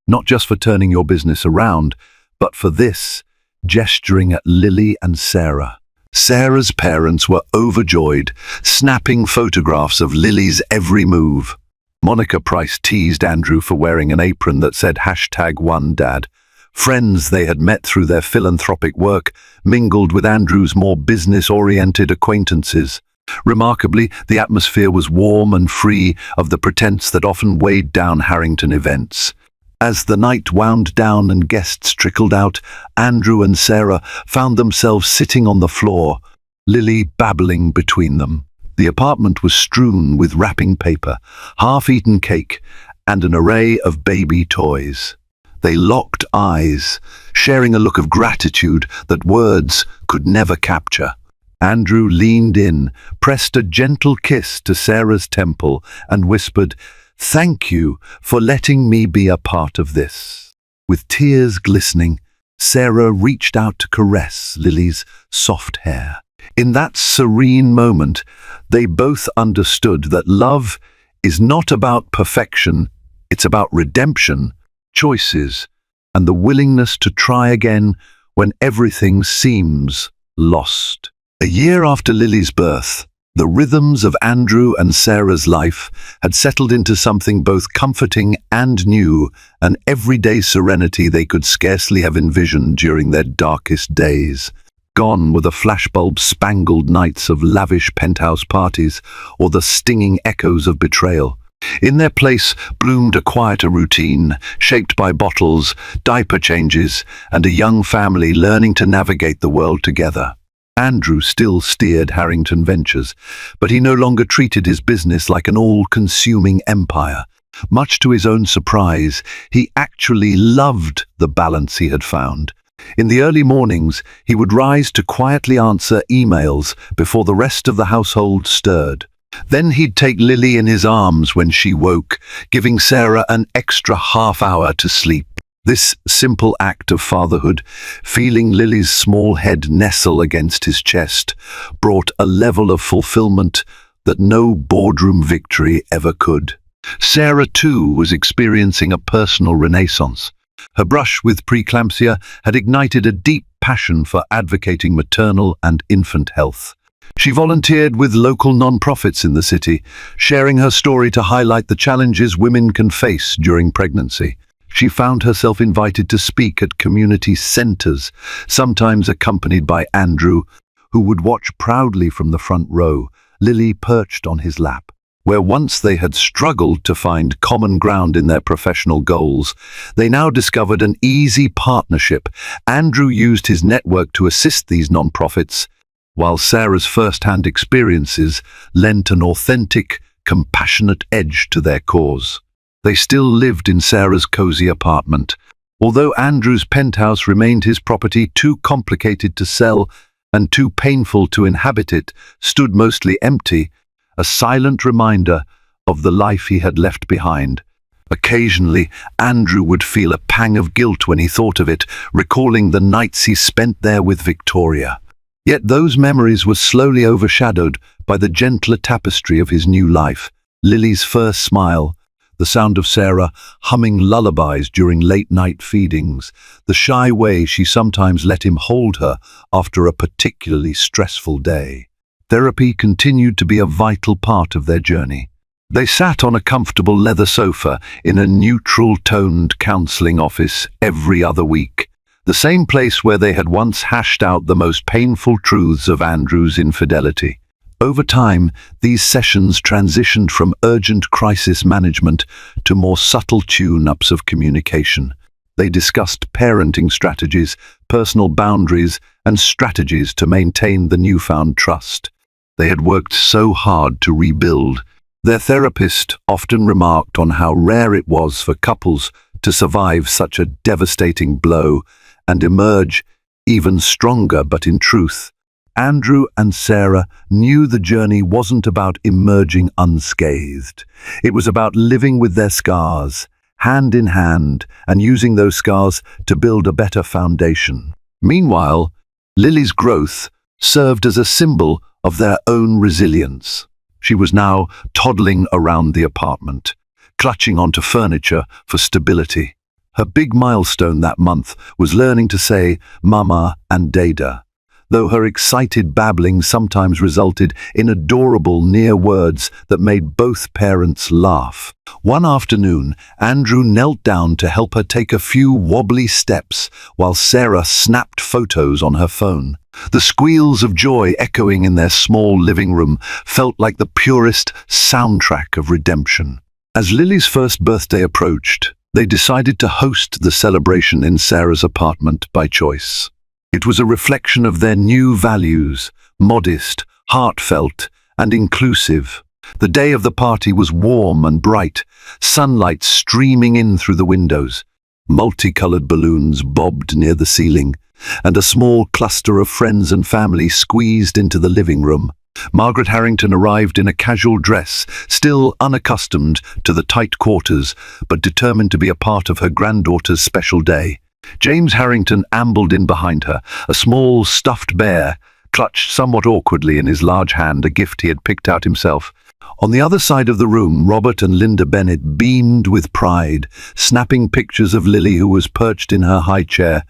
not just for turning your business around, but for this," gesturing at Lily and Sarah. Sarah's parents were overjoyed, snapping photographs of Lily's every move. Monica Price teased Andrew for wearing an apron that said #OneDad. Friends they had met through their philanthropic work mingled with Andrew's more business-oriented acquaintances. Remarkably, the atmosphere was warm and free of the pretense that often weighed down Harrington events. As the night wound down and guests trickled out, Andrew and Sarah found themselves sitting on the floor, Lily babbling between them. The apartment was strewn with wrapping paper, half-eaten cake, and an array of baby toys. They locked eyes, sharing a look of gratitude that words could never capture. Andrew leaned in, pressed a gentle kiss to Sarah's temple, and whispered, "Thank you for letting me be a part of this." With tears glistening, Sarah reached out to caress Lily's soft hair. In that serene moment, they both understood that love is not about perfection, it's about redemption, choices, and the willingness to try again when everything seems lost. A year after Lily's birth, the rhythms of Andrew and Sarah's life had settled into something both comforting and new, an everyday serenity they could scarcely have envisioned during their darkest days. Gone were the flashbulb-spangled nights of lavish penthouse parties or the stinging echoes of betrayal. In their place bloomed a quieter routine, shaped by bottles, diaper changes, and a young family learning to navigate the world together. Andrew still steered Harrington Ventures, but he no longer treated his business like an all-consuming empire. Much to his own surprise, he actually loved the balance he had found. In the early mornings, he would rise to quietly answer emails before the rest of the household stirred. Then he'd take Lily in his arms when she woke, giving Sarah an extra half-hour to sleep. This simple act of fatherhood, feeling Lily's small head nestle against his chest, brought a level of fulfillment that no boardroom victory ever could. Sarah, too, was experiencing a personal renaissance. Her brush with preeclampsia had ignited a deep passion for advocating maternal and infant health. She volunteered with local non-profits in the city, sharing her story to highlight the challenges women can face during pregnancy. She found herself invited to speak at community centers, sometimes accompanied by Andrew, who would watch proudly from the front row, Lily perched on his lap. Where once they had struggled to find common ground in their professional goals, they now discovered an easy partnership. Andrew used his network to assist these non-profits, while Sarah's first-hand experiences lent an authentic, compassionate edge to their cause. They still lived in Sarah's cozy apartment. Although Andrew's penthouse remained his property, too complicated to sell and too painful to inhabit it, stood mostly empty, a silent reminder of the life he had left behind. Occasionally, Andrew would feel a pang of guilt when he thought of it, recalling the nights he spent there with Victoria. Yet those memories were slowly overshadowed by the gentler tapestry of his new life. Lily's first smile, the sound of Sarah humming lullabies during late-night feedings, the shy way she sometimes let him hold her after a particularly stressful day. Therapy continued to be a vital part of their journey. They sat on a comfortable leather sofa in a neutral-toned counseling office every other week, the same place where they had once hashed out the most painful truths of Andrew's infidelity. Over time, these sessions transitioned from urgent crisis management to more subtle tune-ups of communication. They discussed parenting strategies, personal boundaries, and strategies to maintain the newfound trust they had worked so hard to rebuild. Their therapist often remarked on how rare it was for couples to survive such a devastating blow and emerge even stronger, but in truth, Andrew and Sarah knew the journey wasn't about emerging unscathed. It was about living with their scars, hand in hand, and using those scars to build a better foundation. Meanwhile, Lily's growth served as a symbol of their own resilience. She was now toddling around the apartment, clutching onto furniture for stability. Her big milestone that month was learning to say Mama and Dada, though her excited babbling sometimes resulted in adorable near words that made both parents laugh. One afternoon, Andrew knelt down to help her take a few wobbly steps while Sarah snapped photos on her phone. The squeals of joy echoing in their small living room felt like the purest soundtrack of redemption. As Lily's first birthday approached, they decided to host the celebration in Sarah's apartment by choice. It was a reflection of their new values, modest, heartfelt, and inclusive. The day of the party was warm and bright, sunlight streaming in through the windows. Multicolored balloons bobbed near the ceiling, and a small cluster of friends and family squeezed into the living room. Margaret Harrington arrived in a casual dress, still unaccustomed to the tight quarters, but determined to be a part of her granddaughter's special day. James Harrington ambled in behind her, a small stuffed bear, clutched somewhat awkwardly in his large hand, a gift he had picked out himself. On the other side of the room, Robert and Linda Bennett beamed with pride, snapping pictures of Lily, who was perched in her high chair,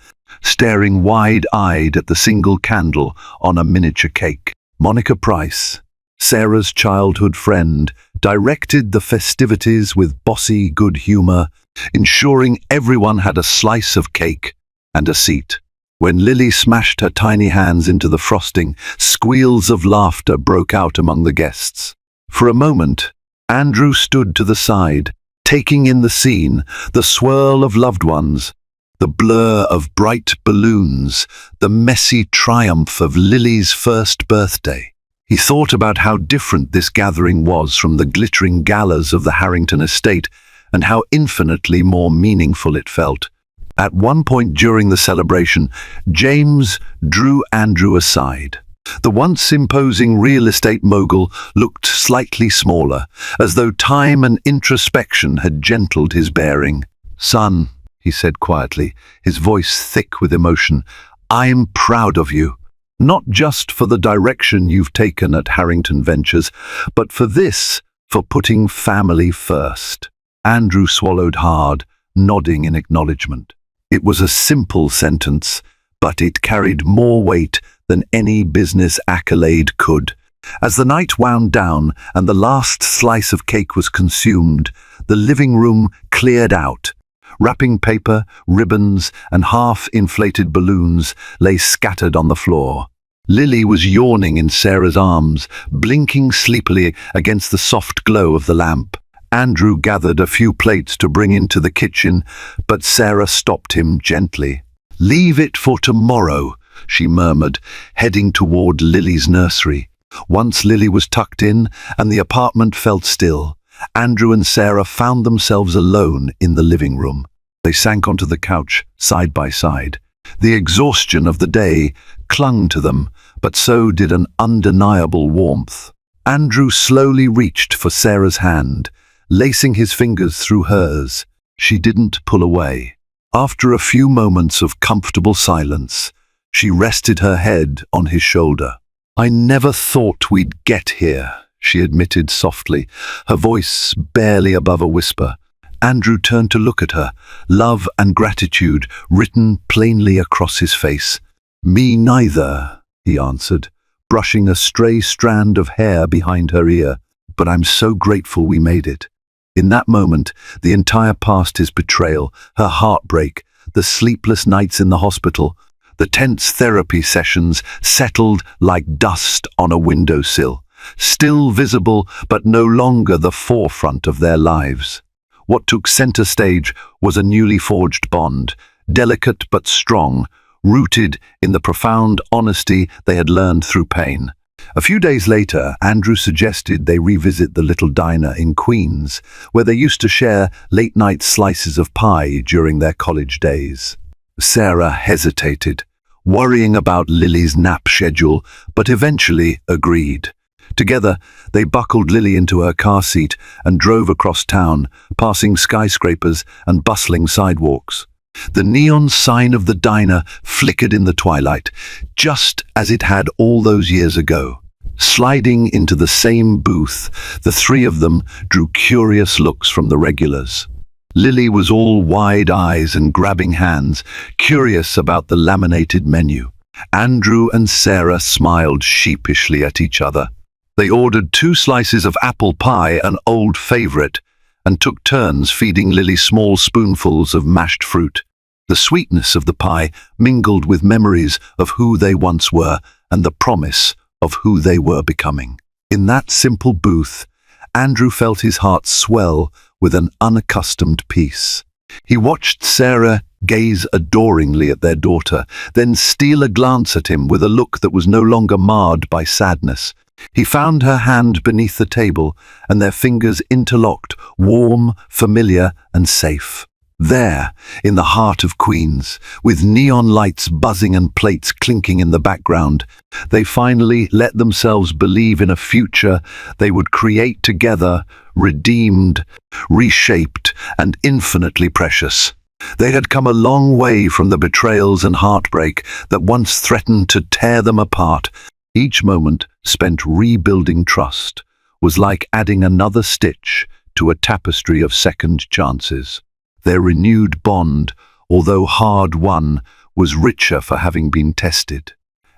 staring wide-eyed at the single candle on a miniature cake. Monica Price, Sarah's childhood friend, directed the festivities with bossy good humor, ensuring everyone had a slice of cake and a seat. When Lily smashed her tiny hands into the frosting, squeals of laughter broke out among the guests. For a moment, Andrew stood to the side, taking in the scene, the swirl of loved ones, the blur of bright balloons, the messy triumph of Lily's first birthday. He thought about how different this gathering was from the glittering galas of the Harrington estate, and how infinitely more meaningful it felt. At one point during the celebration, James drew Andrew aside. The once imposing real estate mogul looked slightly smaller, as though time and introspection had gentled his bearing. "Son," he said quietly, his voice thick with emotion, "I'm proud of you. Not just for the direction you've taken at Harrington Ventures, but for putting family first." Andrew swallowed hard, nodding in acknowledgement. It was a simple sentence, but it carried more weight than any business accolade could. As the night wound down and the last slice of cake was consumed, the living room cleared out. Wrapping paper, ribbons, and half-inflated balloons lay scattered on the floor. Lily was yawning in Sarah's arms, blinking sleepily against the soft glow of the lamp. Andrew gathered a few plates to bring into the kitchen, but Sarah stopped him gently. "Leave it for tomorrow," she murmured, heading toward Lily's nursery. Once Lily was tucked in and the apartment felt still, Andrew and Sarah found themselves alone in the living room. They sank onto the couch, side by side. The exhaustion of the day clung to them, but so did an undeniable warmth. Andrew slowly reached for Sarah's hand, lacing his fingers through hers. She didn't pull away. After a few moments of comfortable silence, she rested her head on his shoulder. "I never thought we'd get here," she admitted softly, her voice barely above a whisper. Andrew turned to look at her, love and gratitude written plainly across his face. "Me neither," he answered, brushing a stray strand of hair behind her ear. "But I'm so grateful we made it." In that moment, the entire past, his betrayal, her heartbreak, the sleepless nights in the hospital, the tense therapy sessions settled like dust on a windowsill, still visible but no longer the forefront of their lives. What took center stage was a newly forged bond, delicate but strong, rooted in the profound honesty they had learned through pain. A few days later, Andrew suggested they revisit the little diner in Queens, where they used to share late-night slices of pie during their college days. Sarah hesitated, worrying about Lily's nap schedule, but eventually agreed. Together, they buckled Lily into her car seat and drove across town, passing skyscrapers and bustling sidewalks. The neon sign of the diner flickered in the twilight, just as it had all those years ago. Sliding into the same booth, the three of them drew curious looks from the regulars. Lily was all wide eyes and grabbing hands, curious about the laminated menu. Andrew and Sarah smiled sheepishly at each other. They ordered 2 slices of apple pie, an old favorite, and took turns feeding Lily small spoonfuls of mashed fruit. The sweetness of the pie mingled with memories of who they once were and the promise of who they were becoming. In that simple booth, Andrew felt his heart swell with an unaccustomed peace. He watched Sarah gaze adoringly at their daughter, then steal a glance at him with a look that was no longer marred by sadness. He found her hand beneath the table, and their fingers interlocked, warm, familiar, and safe. There, in the heart of Queens, with neon lights buzzing and plates clinking in the background, they finally let themselves believe in a future they would create together, redeemed, reshaped, and infinitely precious. They had come a long way from the betrayals and heartbreak that once threatened to tear them apart. Each moment spent rebuilding trust was like adding another stitch to a tapestry of second chances. Their renewed bond, although hard-won, was richer for having been tested.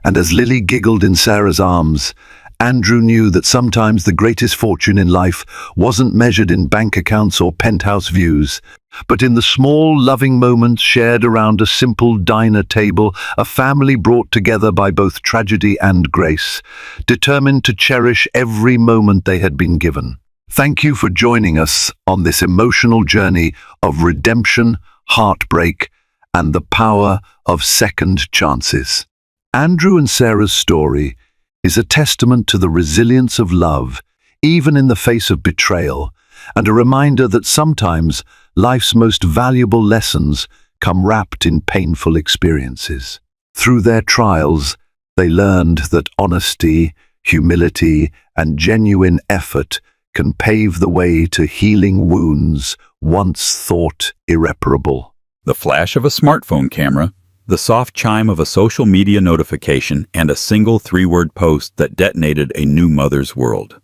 And as Lily giggled in Sarah's arms, Andrew knew that sometimes the greatest fortune in life wasn't measured in bank accounts or penthouse views, but in the small, loving moments shared around a simple diner table, a family brought together by both tragedy and grace, determined to cherish every moment they had been given. Thank you for joining us on this emotional journey of redemption, heartbreak, and the power of second chances. Andrew and Sarah's story is a testament to the resilience of love, even in the face of betrayal, and a reminder that sometimes life's most valuable lessons come wrapped in painful experiences. Through their trials, they learned that honesty, humility, and genuine effort can pave the way to healing wounds once thought irreparable. The flash of a smartphone camera, the soft chime of a social media notification, and a single 3-word post that detonated a new mother's world.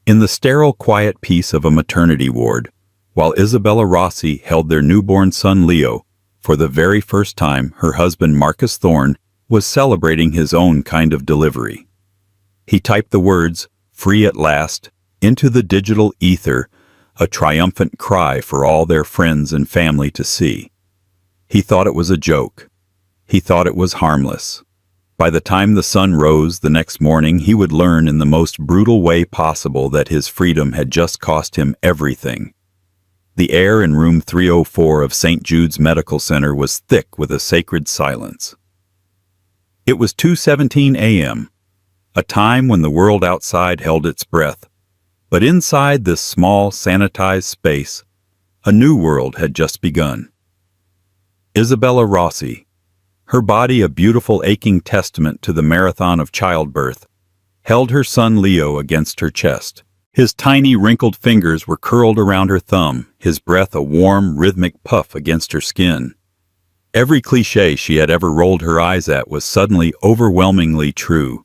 In the sterile, quiet peace of a maternity ward, while Isabella Rossi held their newborn son Leo, for the very first time her husband Marcus Thorne was celebrating his own kind of delivery. He typed the words, "Free at last," into the digital ether, a triumphant cry for all their friends and family to see. He thought it was a joke. He thought it was harmless. By the time the sun rose the next morning, he would learn in the most brutal way possible that his freedom had just cost him everything. The air in room 304 of St. Jude's Medical Center was thick with a sacred silence. It was 2:17 a.m., a time when the world outside held its breath, but inside this small, sanitized space, a new world had just begun. Isabella Rossi, her body a beautiful aching testament to the marathon of childbirth, held her son Leo against her chest. His tiny wrinkled fingers were curled around her thumb, his breath a warm, rhythmic puff against her skin. Every cliché she had ever rolled her eyes at was suddenly overwhelmingly true.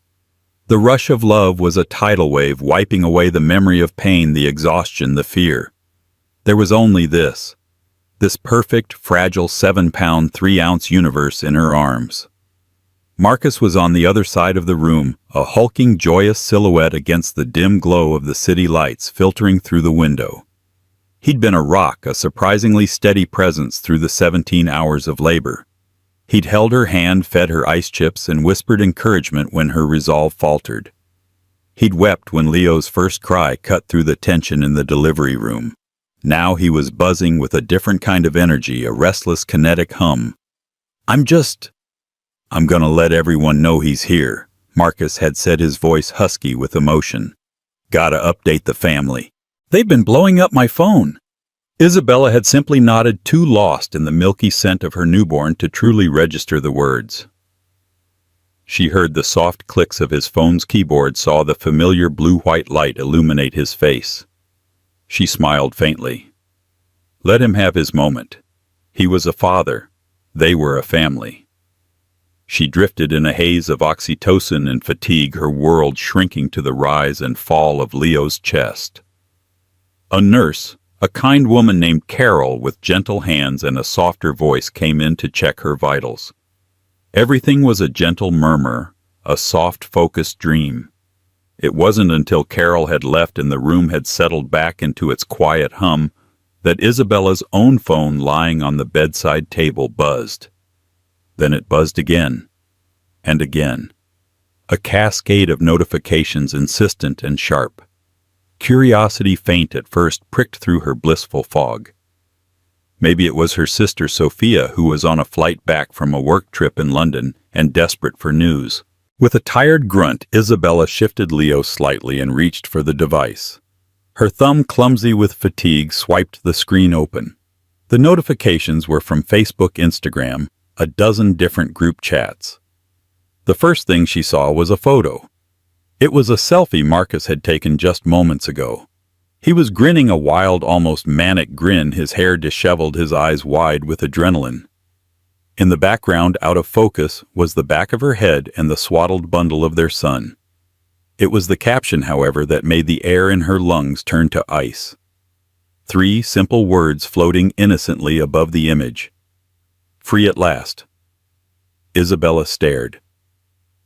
The rush of love was a tidal wave wiping away the memory of pain, the exhaustion, the fear. There was only this perfect, fragile 7-pound, 3-ounce universe in her arms. Marcus was on the other side of the room, a hulking, joyous silhouette against the dim glow of the city lights filtering through the window. He'd been a rock, a surprisingly steady presence through the 17 hours of labor. He'd held her hand, fed her ice chips, and whispered encouragement when her resolve faltered. He'd wept when Leo's first cry cut through the tension in the delivery room. Now he was buzzing with a different kind of energy, a restless, kinetic hum. I'm gonna let everyone know he's here," Marcus had said, his voice husky with emotion. "Gotta update the family. They've been blowing up my phone." Isabella had simply nodded, too lost in the milky scent of her newborn to truly register the words. She heard the soft clicks of his phone's keyboard, saw the familiar blue-white light illuminate his face. She smiled faintly. Let him have his moment. He was a father. They were a family. She drifted in a haze of oxytocin and fatigue, her world shrinking to the rise and fall of Leo's chest. A nurse, a kind woman named Carol with gentle hands and a softer voice, came in to check her vitals. Everything was a gentle murmur, a soft, focused dream. It wasn't until Carol had left and the room had settled back into its quiet hum that Isabella's own phone lying on the bedside table buzzed. Then it buzzed again, and again. A cascade of notifications, insistent and sharp. Curiosity, faint at first, pricked through her blissful fog. Maybe it was her sister Sophia, who was on a flight back from a work trip in London and desperate for news. With a tired grunt, Isabella shifted Leo slightly and reached for the device. Her thumb, clumsy with fatigue, swiped the screen open. The notifications were from Facebook, Instagram, a dozen different group chats. The first thing she saw was a photo. It was a selfie Marcus had taken just moments ago. He was grinning a wild, almost manic grin, his hair disheveled, his eyes wide with adrenaline. In the background, out of focus, was the back of her head and the swaddled bundle of their son. It was the caption, however, that made the air in her lungs turn to ice. 3 simple words floating innocently above the image. Free at last. Isabella stared.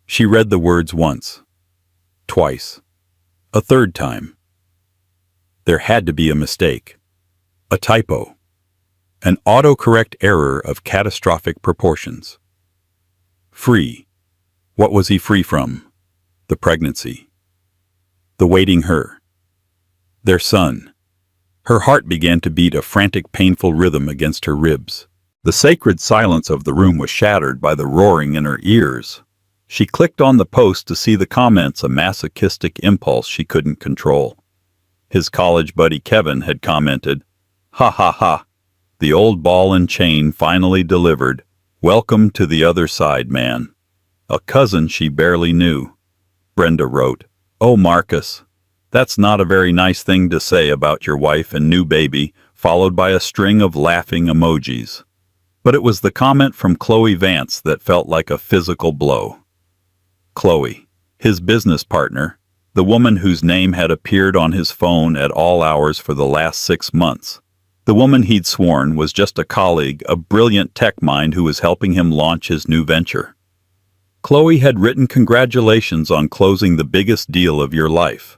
She read the words once, twice, a third time. There had to be a mistake, a typo, an autocorrect error of catastrophic proportions. Free. What was he free from? The pregnancy. The waiting her. Their son. Her heart began to beat a frantic, painful rhythm against her ribs. The sacred silence of the room was shattered by the roaring in her ears. She clicked on the post to see the comments, a masochistic impulse she couldn't control. His college buddy Kevin had commented, "Ha ha ha, the old ball and chain finally delivered. Welcome to the other side, man." A cousin she barely knew. Brenda wrote, "Oh, Marcus, that's not a very nice thing to say about your wife and new baby," followed by a string of laughing emojis. But it was the comment from Chloe Vance that felt like a physical blow. Chloe, his business partner, the woman whose name had appeared on his phone at all hours for the last 6 months. The woman he'd sworn was just a colleague, a brilliant tech mind who was helping him launch his new venture. Chloe had written congratulations on closing the biggest deal of your life.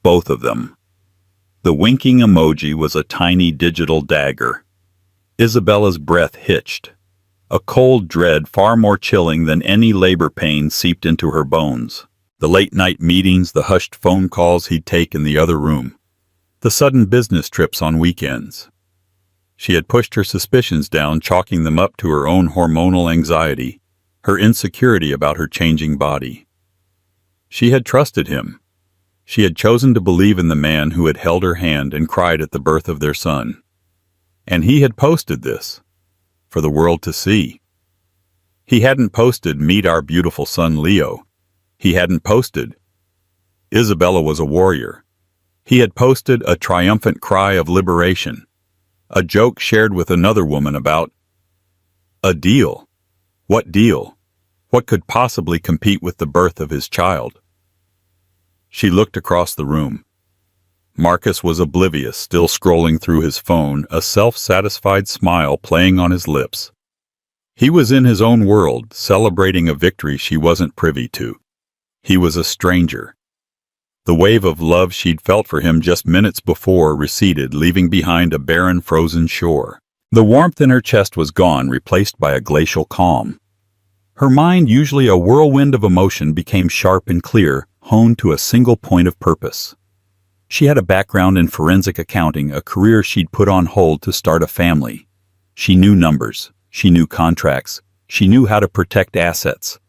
Both of them. The winking emoji was a tiny digital dagger. Isabella's breath hitched. A cold dread far more chilling than any labor pain seeped into her bones. The late-night meetings, the hushed phone calls he'd take in the other room. The sudden business trips on weekends. She had pushed her suspicions down, chalking them up to her own hormonal anxiety, her insecurity about her changing body. She had trusted him. She had chosen to believe in the man who had held her hand and cried at the birth of their son. And he had posted this, for the world to see. He hadn't posted, "Meet our beautiful son Leo." He hadn't posted, "Isabella was a warrior." He had posted a triumphant cry of liberation, a joke shared with another woman about a deal. What deal? What could possibly compete with the birth of his child? She looked across the room. Marcus was oblivious, still scrolling through his phone, a self-satisfied smile playing on his lips. He was in his own world, celebrating a victory she wasn't privy to. He was a stranger. The wave of love she'd felt for him just minutes before receded, leaving behind a barren, frozen shore. The warmth in her chest was gone, replaced by a glacial calm. Her mind, usually a whirlwind of emotion, became sharp and clear, honed to a single point of purpose. She had a background in forensic accounting, a career she'd put on hold to start a family. She knew numbers, she knew contracts, she knew how to protect assets.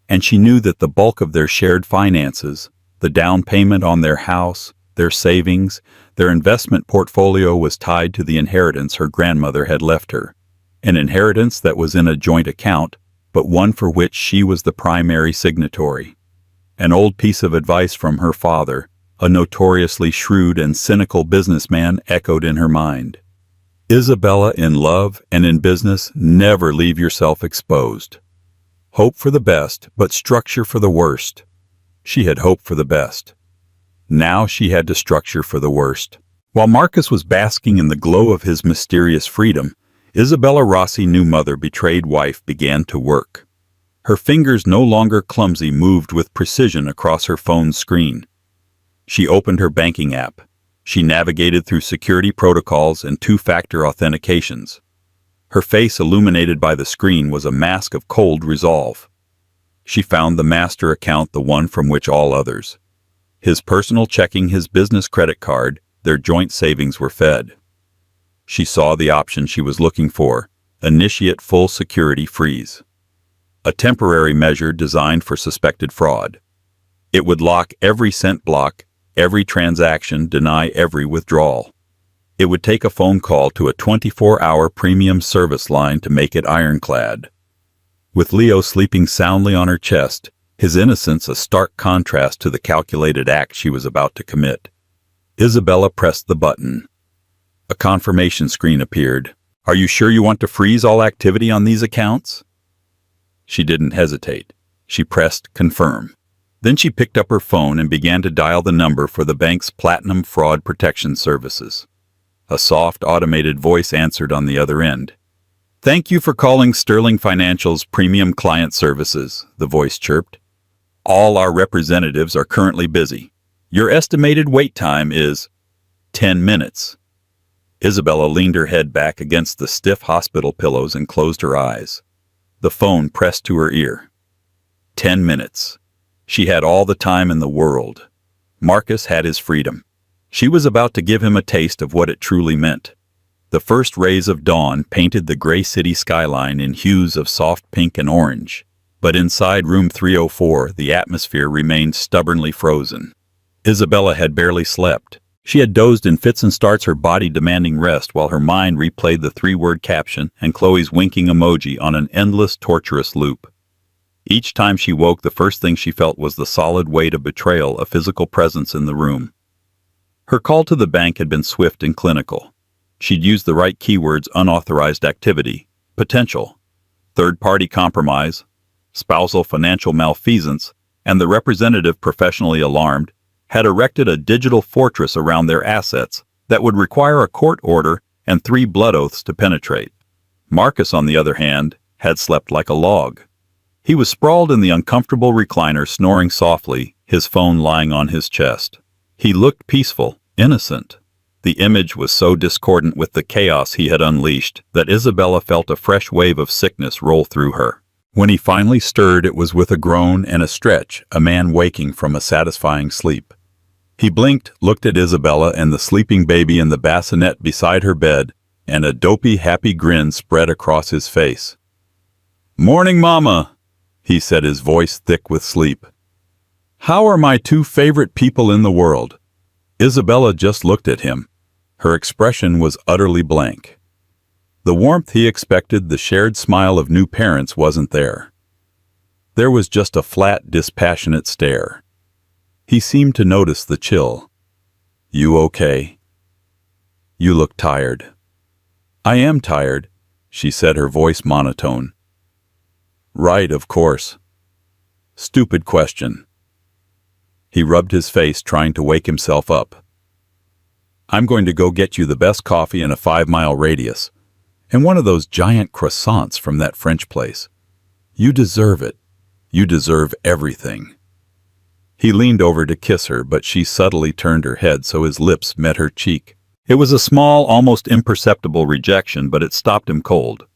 And she knew that the bulk of their shared finances, the down payment on their house, their savings, their investment portfolio was tied to the inheritance her grandmother had left her. An inheritance that was in a joint account, but one for which she was the primary signatory. An old piece of advice from her father, a notoriously shrewd and cynical businessman, echoed in her mind. Isabella, in love and in business, never leave yourself exposed. Hope for the best, but structure for the worst. She had hoped for the best. Now she had to structure for the worst. While Marcus was basking in the glow of his mysterious freedom, Isabella Rossi, new mother, betrayed wife, began to work. Her fingers, no longer clumsy, moved with precision across her phone's screen. She opened her banking app. She navigated through security protocols and two-factor authentications. Her face, illuminated by the screen, was a mask of cold resolve. She found the master account, the one from which all others, his personal checking, his business credit card, their joint savings, were fed. She saw the option she was looking for: initiate full security freeze. A temporary measure designed for suspected fraud. It would lock every cent, block every transaction, deny every withdrawal. It would take a phone call to a 24-hour premium service line to make it ironclad. With Leo sleeping soundly on her chest, his innocence a stark contrast to the calculated act she was about to commit, Isabella pressed the button. A confirmation screen appeared. "Are you sure you want to freeze all activity on these accounts?" She didn't hesitate. She pressed confirm. Then she picked up her phone and began to dial the number for the bank's Platinum Fraud Protection Services. A soft, automated voice answered on the other end. "Thank you for calling Sterling Financial's Premium Client Services," the voice chirped. "All our representatives are currently busy. Your estimated wait time is 10 minutes. Isabella leaned her head back against the stiff hospital pillows and closed her eyes. The phone pressed to her ear. 10 minutes. She had all the time in the world. Marcus had his freedom. She was about to give him a taste of what it truly meant. The first rays of dawn painted the gray city skyline in hues of soft pink and orange. But inside room 304, the atmosphere remained stubbornly frozen. Isabella had barely slept. She had dozed in fits and starts, her body demanding rest, while her mind replayed the 3-word caption and Chloe's winking emoji on an endless, torturous loop. Each time she woke, the first thing she felt was the solid weight of betrayal, a physical presence in the room. Her call to the bank had been swift and clinical. She'd used the right keywords: unauthorized activity, potential, third-party compromise, spousal financial malfeasance, and the representative, professionally alarmed, had erected a digital fortress around their assets that would require a court order and 3 blood oaths to penetrate. Marcus, on the other hand, had slept like a log. He was sprawled in the uncomfortable recliner, snoring softly, his phone lying on his chest. He looked peaceful, innocent. The image was so discordant with the chaos he had unleashed that Isabella felt a fresh wave of sickness roll through her. When he finally stirred, it was with a groan and a stretch, a man waking from a satisfying sleep. He blinked, looked at Isabella and the sleeping baby in the bassinet beside her bed, and a dopey, happy grin spread across his face. "Morning, Mama," he said, his voice thick with sleep. "How are my 2 favorite people in the world?" Isabella just looked at him. Her expression was utterly blank. The warmth he expected, the shared smile of new parents, wasn't there. There was just a flat, dispassionate stare. He seemed to notice the chill. "You okay? You look tired." "I am tired," she said, her voice monotone. "Right, of course. Stupid question." He rubbed his face, trying to wake himself up. "I'm going to go get you the best coffee in a 5-mile radius, and one of those giant croissants from that French place. You deserve it. You deserve everything." He leaned over to kiss her, but she subtly turned her head so his lips met her cheek. It was a small, almost imperceptible rejection, but it stopped him cold.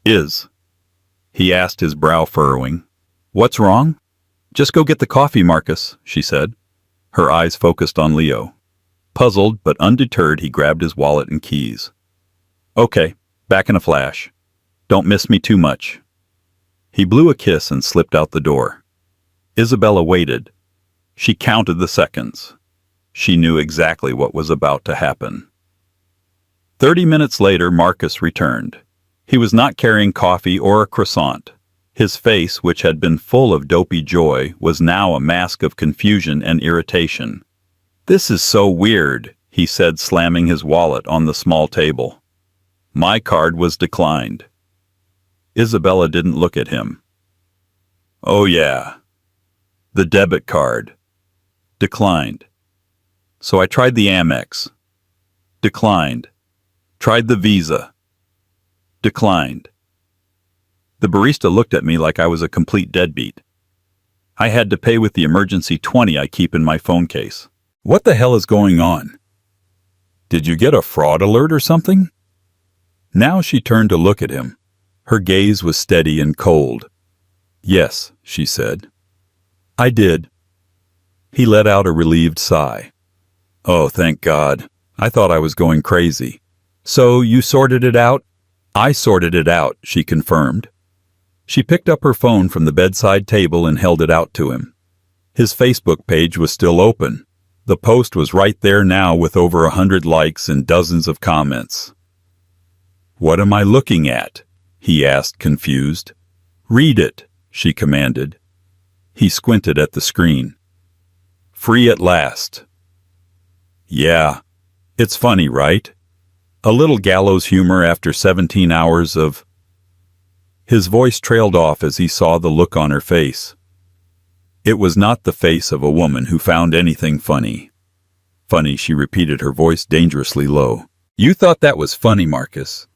He asked, his brow furrowing. "What's wrong?" "Just go get the coffee, Marcus," she said. Her eyes focused on Leo. Puzzled but undeterred, he grabbed his wallet and keys. "Okay, back in a flash. Don't miss me too much." He blew a kiss and slipped out the door. Isabella waited. She counted the seconds. She knew exactly what was about to happen. 30 minutes later, Marcus returned. He was not carrying coffee or a croissant. His face, which had been full of dopey joy, was now a mask of confusion and irritation. "This is so weird," he said, slamming his wallet on the small table. "My card was declined." Isabella didn't look at him. "Oh yeah. The debit card. Declined. So I tried the Amex. Declined. Tried the Visa. Declined." The barista looked at me like I was a complete deadbeat. I had to pay with the emergency 20 I keep in my phone case. What the hell is going on? Did you get a fraud alert or something? Now she turned to look at him. Her gaze was steady and cold. "Yes," she said. "I did." He let out a relieved sigh. "Oh, thank God. I thought I was going crazy." "So you sorted it out?" "I sorted it out," she confirmed. She picked up her phone from the bedside table and held it out to him. His Facebook page was still open. The post was right there now with over 100 likes and dozens of comments. "What am I looking at?" he asked, confused. "Read it," she commanded. He squinted at the screen. "Free at last." "Yeah, it's funny, right? A little gallows humor after 17 hours of—" His voice trailed off as he saw the look on her face. It was not the face of a woman who found anything funny. "Funny," she repeated, her voice dangerously low. "You thought that was funny, Marcus.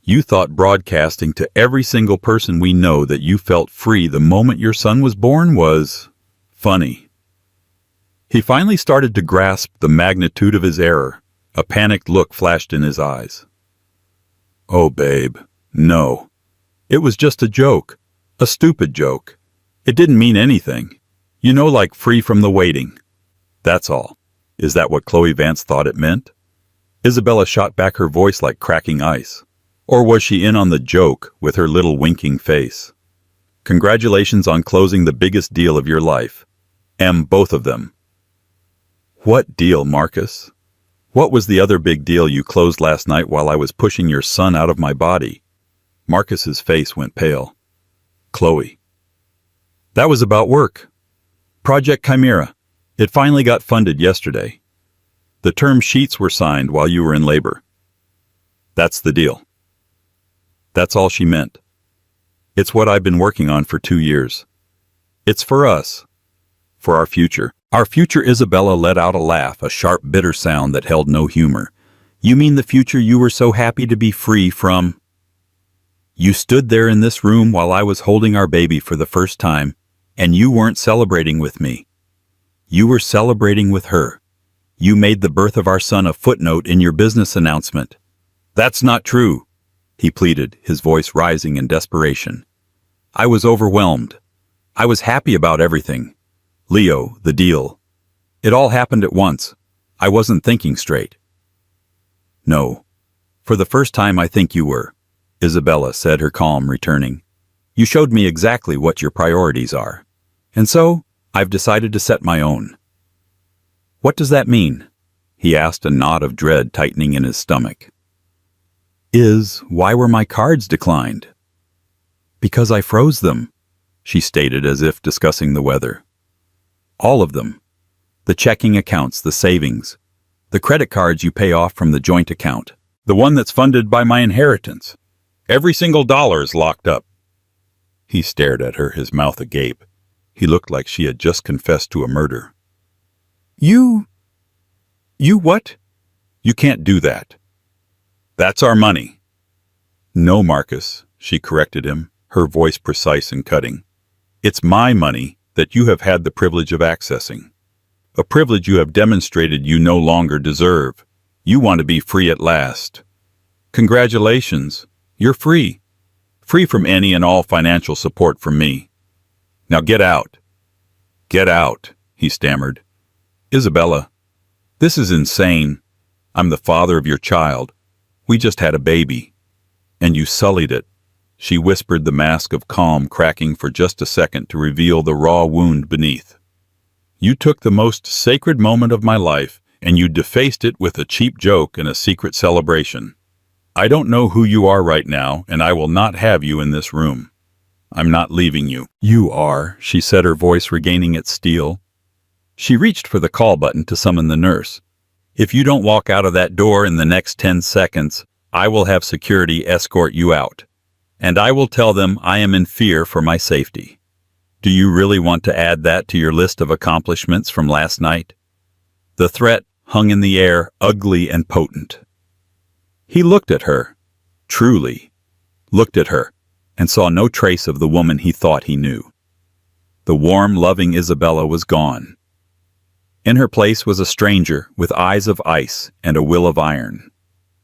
You thought broadcasting to every single person we know that you felt free the moment your son was born was funny." He finally started to grasp the magnitude of his error. A panicked look flashed in his eyes. "Oh, babe, no. It was just a joke. A stupid joke. It didn't mean anything. You know, like free from the waiting. That's all." Is that what Chloe Vance thought it meant? Isabella shot back, her voice like cracking ice. Or was she in on the joke with her little winking face? "Congratulations on closing the biggest deal of your life. Both of them." "What deal, Marcus? What was the other big deal you closed last night while I was pushing your son out of my body?" Marcus's face went pale. "Chloe." "That was about work. Project Chimera. It finally got funded yesterday. The term sheets were signed while you were in labor. That's the deal." That's all she meant. "It's what I've been working on for 2 years. It's for us. For our future." "Our future?" Isabella let out a laugh, a sharp, bitter sound that held no humor. "You mean the future you were so happy to be free from? You stood there in this room while I was holding our baby for the first time, and you weren't celebrating with me. You were celebrating with her. You made the birth of our son a footnote in your business announcement." "That's not true," he pleaded, his voice rising in desperation. "I was overwhelmed. I was happy about everything. Leo, the deal. It all happened at once. I wasn't thinking straight." "No. For the first time I think you were," Isabella said, her calm returning. "You showed me exactly what your priorities are. And so, I've decided to set my own." "What does that mean?" he asked, a knot of dread tightening in his stomach. Why were my cards declined?" "Because I froze them," she stated as if discussing the weather. "All of them. The checking accounts, the savings, the credit cards you pay off from the joint account, the one that's funded by my inheritance. Every single dollar is locked up." He stared at her, his mouth agape. He looked like she had just confessed to a murder. You what?" "You can't do that. That's our money." "No, Marcus," she corrected him, her voice precise and cutting. "It's my money that you have had the privilege of accessing. A privilege you have demonstrated you no longer deserve. You want to be free at last. Congratulations, you're free. Free from any and all financial support from me. Now get out." "Get out," he stammered. "Isabella, this is insane. I'm the father of your child. We just had a baby. And you sullied it." She whispered, the mask of calm cracking for just a second to reveal the raw wound beneath. "You took the most sacred moment of my life, and you defaced it with a cheap joke and a secret celebration. I don't know who you are right now, and I will not have you in this room. I'm not leaving you." "You are," she said, her voice regaining its steel. She reached for the call button to summon the nurse. "If you don't walk out of that door in the next 10 seconds, I will have security escort you out. And I will tell them I am in fear for my safety. Do you really want to add that to your list of accomplishments from last night?" The threat hung in the air, ugly and potent. He looked at her, truly, looked at her, and saw no trace of the woman he thought he knew. The warm, loving Isabella was gone. In her place was a stranger with eyes of ice and a will of iron.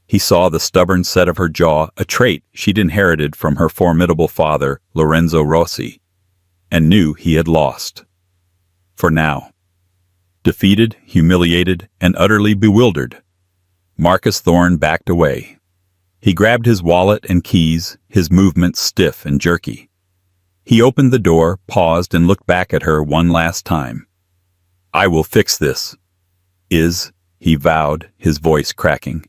He saw the stubborn set of her jaw, a trait she'd inherited from her formidable father, Lorenzo Rossi, and knew he had lost. For now. Defeated, humiliated, and utterly bewildered, Marcus Thorne backed away. He grabbed his wallet and keys, his movements stiff and jerky. He opened the door, paused, and looked back at her one last time. "I will fix this. He vowed, his voice cracking.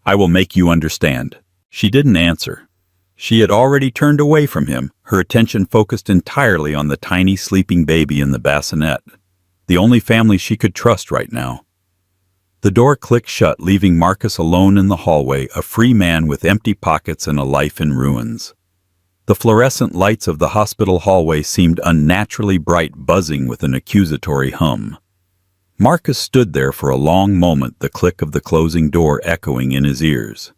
"I will make you understand." She didn't answer. She had already turned away from him, her attention focused entirely on the tiny sleeping baby in the bassinet, the only family she could trust right now. The door clicked shut, leaving Marcus alone in the hallway, a free man with empty pockets and a life in ruins. The fluorescent lights of the hospital hallway seemed unnaturally bright, buzzing with an accusatory hum. Marcus stood there for a long moment, the click of the closing door echoing in his ears.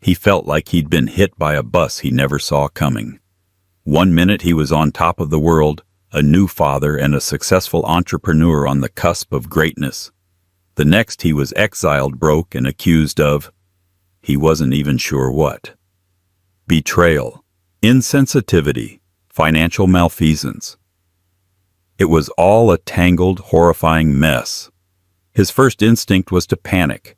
He felt like he'd been hit by a bus he never saw coming. 1 minute he was on top of the world, a new father and a successful entrepreneur on the cusp of greatness. The next he was exiled, broke, and accused of, he wasn't even sure what. Betrayal, insensitivity, financial malfeasance. It was all a tangled, horrifying mess. His first instinct was to panic.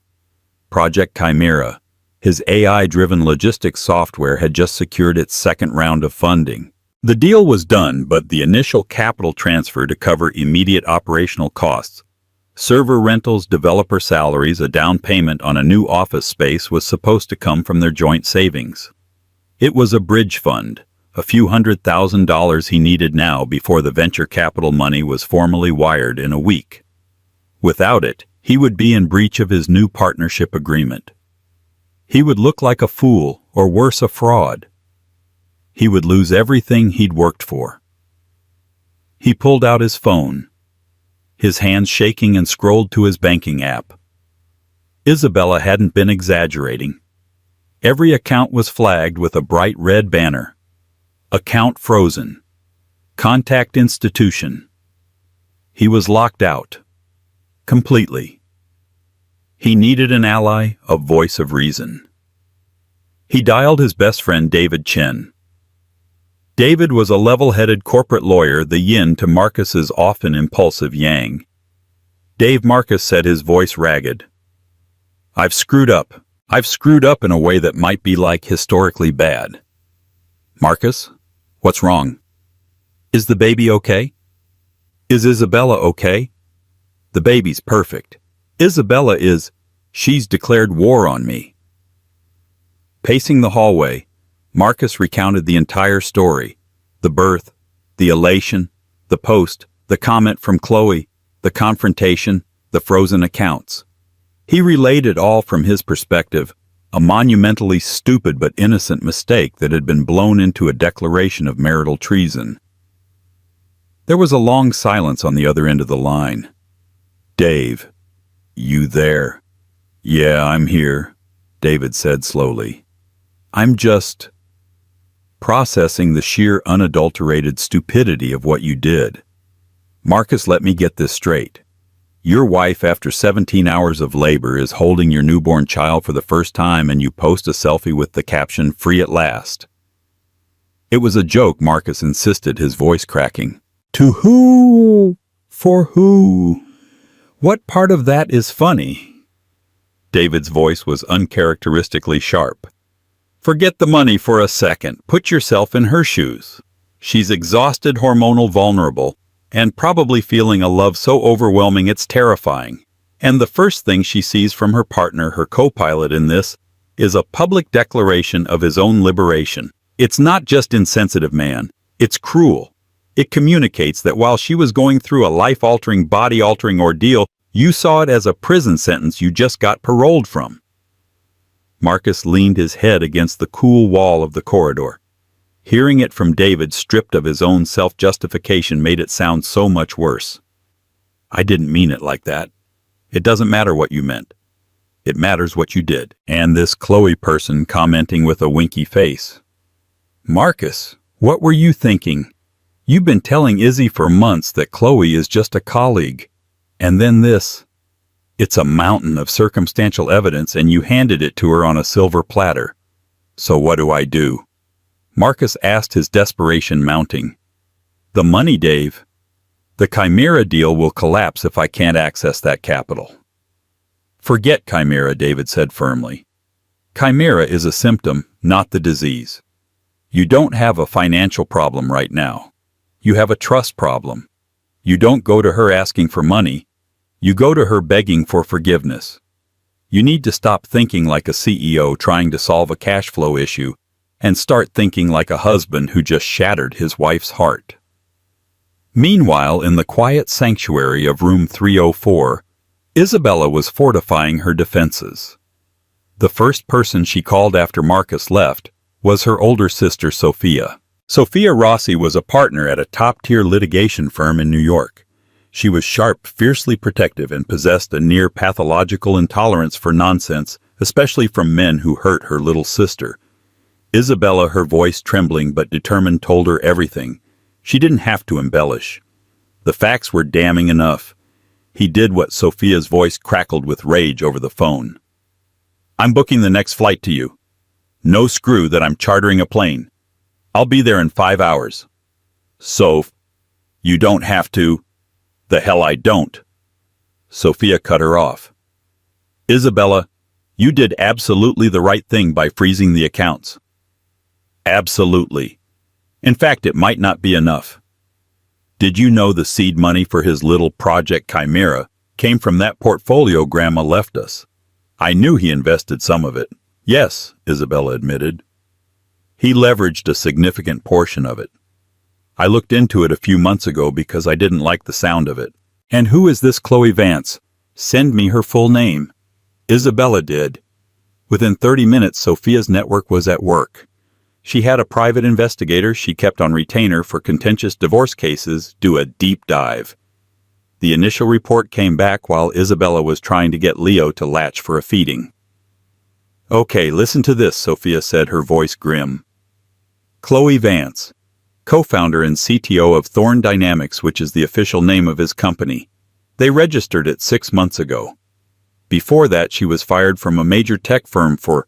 Project Chimera, his AI-driven logistics software, had just secured its second round of funding. The deal was done, but the initial capital transfer to cover immediate operational costs, server rentals, developer salaries, a down payment on a new office space was supposed to come from their joint savings. It was a bridge fund, a few $100,000 he needed now before the venture capital money was formally wired in a week. Without it, he would be in breach of his new partnership agreement. He would look like a fool, or worse, a fraud. He would lose everything he'd worked for. He pulled out his phone, his hands shaking, and scrolled to his banking app. Isabella hadn't been exaggerating. Every account was flagged with a bright red banner. Account frozen. Contact institution. He was locked out. Completely. He needed an ally, a voice of reason. He dialed his best friend, David Chen. David was a level-headed corporate lawyer, the yin to Marcus's often impulsive yang. "Dave," Marcus said, his voice ragged. I've screwed up in a way that might be like historically bad." "Marcus, what's wrong? Is the baby okay? Is Isabella okay?" "The baby's perfect. Isabella is, she's declared war on me." Pacing the hallway, Marcus recounted the entire story. The birth, the elation, the post, the comment from Chloe, the confrontation, the frozen accounts. He relayed it all from his perspective, a monumentally stupid but innocent mistake that had been blown into a declaration of marital treason. There was a long silence on the other end of the line. "Dave, you there?" "Yeah, I'm here," David said slowly. "I'm just processing the sheer unadulterated stupidity of what you did. Marcus, let me get this straight. Your wife, after 17 hours of labor, is holding your newborn child for the first time, and you post a selfie with the caption, 'Free at last.'" "It was a joke," Marcus insisted, his voice cracking. "To who? For who? What part of that is funny?" David's voice was uncharacteristically sharp. "Forget the money for a second. Put yourself in her shoes. She's exhausted, hormonal, vulnerable, and probably feeling a love so overwhelming it's terrifying. And the first thing she sees from her partner, her co-pilot in this, is a public declaration of his own liberation. It's not just insensitive, man. It's cruel. It communicates that while she was going through a life-altering, body-altering ordeal, you saw it as a prison sentence you just got paroled from." Marcus leaned his head against the cool wall of the corridor. Hearing it from David, stripped of his own self-justification, made it sound so much worse. "I didn't mean it like that. It doesn't matter what you meant. It matters what you did." And this Chloe person commenting with a winky face. "Marcus, what were you thinking? You've been telling Izzy for months that Chloe is just a colleague. And then this. It's a mountain of circumstantial evidence, and you handed it to her on a silver platter. So what do I do?" Marcus asked, his desperation mounting. "The money, Dave. The Chimera deal will collapse if I can't access that capital." "Forget Chimera," David said firmly. "Chimera is a symptom, not the disease. You don't have a financial problem right now. You have a trust problem. You don't go to her asking for money. You go to her begging for forgiveness. You need to stop thinking like a CEO trying to solve a cash flow issue and start thinking like a husband who just shattered his wife's heart." Meanwhile, in the quiet sanctuary of room 304, Isabella was fortifying her defenses. The first person she called after Marcus left was her older sister, Sophia. Sophia Rossi was a partner at a top-tier litigation firm in New York. She was sharp, fiercely protective, and possessed a near-pathological intolerance for nonsense, especially from men who hurt her little sister. Isabella, her voice trembling but determined, told her everything. She didn't have to embellish. The facts were damning enough. He did what Sophia's voice crackled with rage over the phone. "I'm booking the next flight to you. No screw that I'm chartering a plane. I'll be there in 5 hours. Soph, you don't have to." "The hell I don't." Sophia cut her off. "Isabella, you did absolutely the right thing by freezing the accounts. Absolutely. In fact, it might not be enough. Did you know the seed money for his little project Chimera came from that portfolio Grandma left us? I knew he invested some of it." "Yes," Isabella admitted. "He leveraged a significant portion of it. I looked into it a few months ago because I didn't like the sound of it." "And who is this Chloe Vance? Send me her full name." Isabella did. Within 30 minutes, Sophia's network was at work. She had a private investigator she kept on retainer for contentious divorce cases do a deep dive. The initial report came back while Isabella was trying to get Leo to latch for a feeding. "Okay, listen to this," Sophia said, her voice grim. "Chloe Vance, co-founder and CTO of Thorn Dynamics, which is the official name of his company. They registered it 6 months ago. Before that, she was fired from a major tech firm for,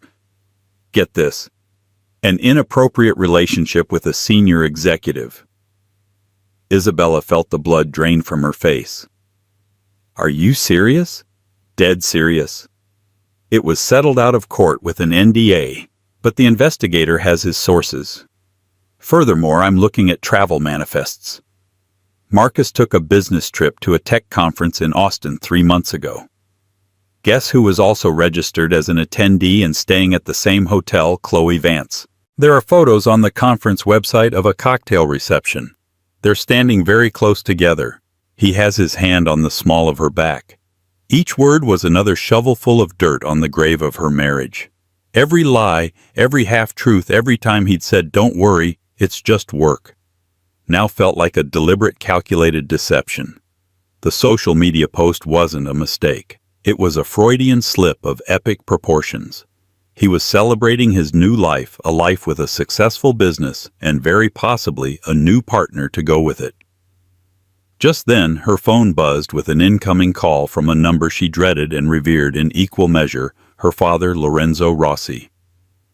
get this, an inappropriate relationship with a senior executive." Isabella felt the blood drain from her face. "Are you serious?" "Dead serious. It was settled out of court with an NDA, but the investigator has his sources. Furthermore, I'm looking at travel manifests. Marcus took a business trip to a tech conference in Austin 3 months ago. Guess who was also registered as an attendee and staying at the same hotel? Chloe Vance. There are photos on the conference website of a cocktail reception. They're standing very close together. He has his hand on the small of her back. Each word was another shovelful of dirt on the grave of her marriage. Every lie, every half-truth, every time he'd said, "Don't worry, it's just work," now felt like a deliberate, calculated deception. The social media post wasn't a mistake. It was a Freudian slip of epic proportions. He was celebrating his new life, a life with a successful business, and very possibly a new partner to go with it. Just then, her phone buzzed with an incoming call from a number she dreaded and revered in equal measure, her father, Lorenzo Rossi.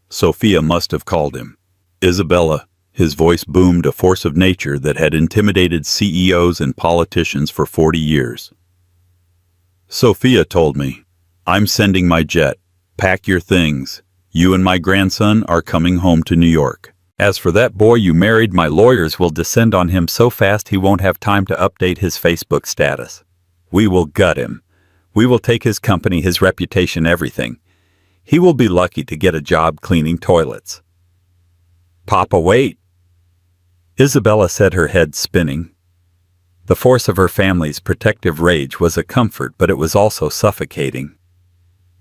Sophia must have called him. Isabella. His voice boomed, a force of nature that had intimidated CEOs and politicians for 40 years. Sophia told me, "I'm sending my jet. Pack your things. You and my grandson are coming home to New York. As for that boy you married, my lawyers will descend on him so fast he won't have time to update his Facebook status. We will gut him. We will take his company, his reputation, everything. He will be lucky to get a job cleaning toilets." "Papa, wait." Isabella said, her head spinning. The force of her family's protective rage was a comfort, but it was also suffocating.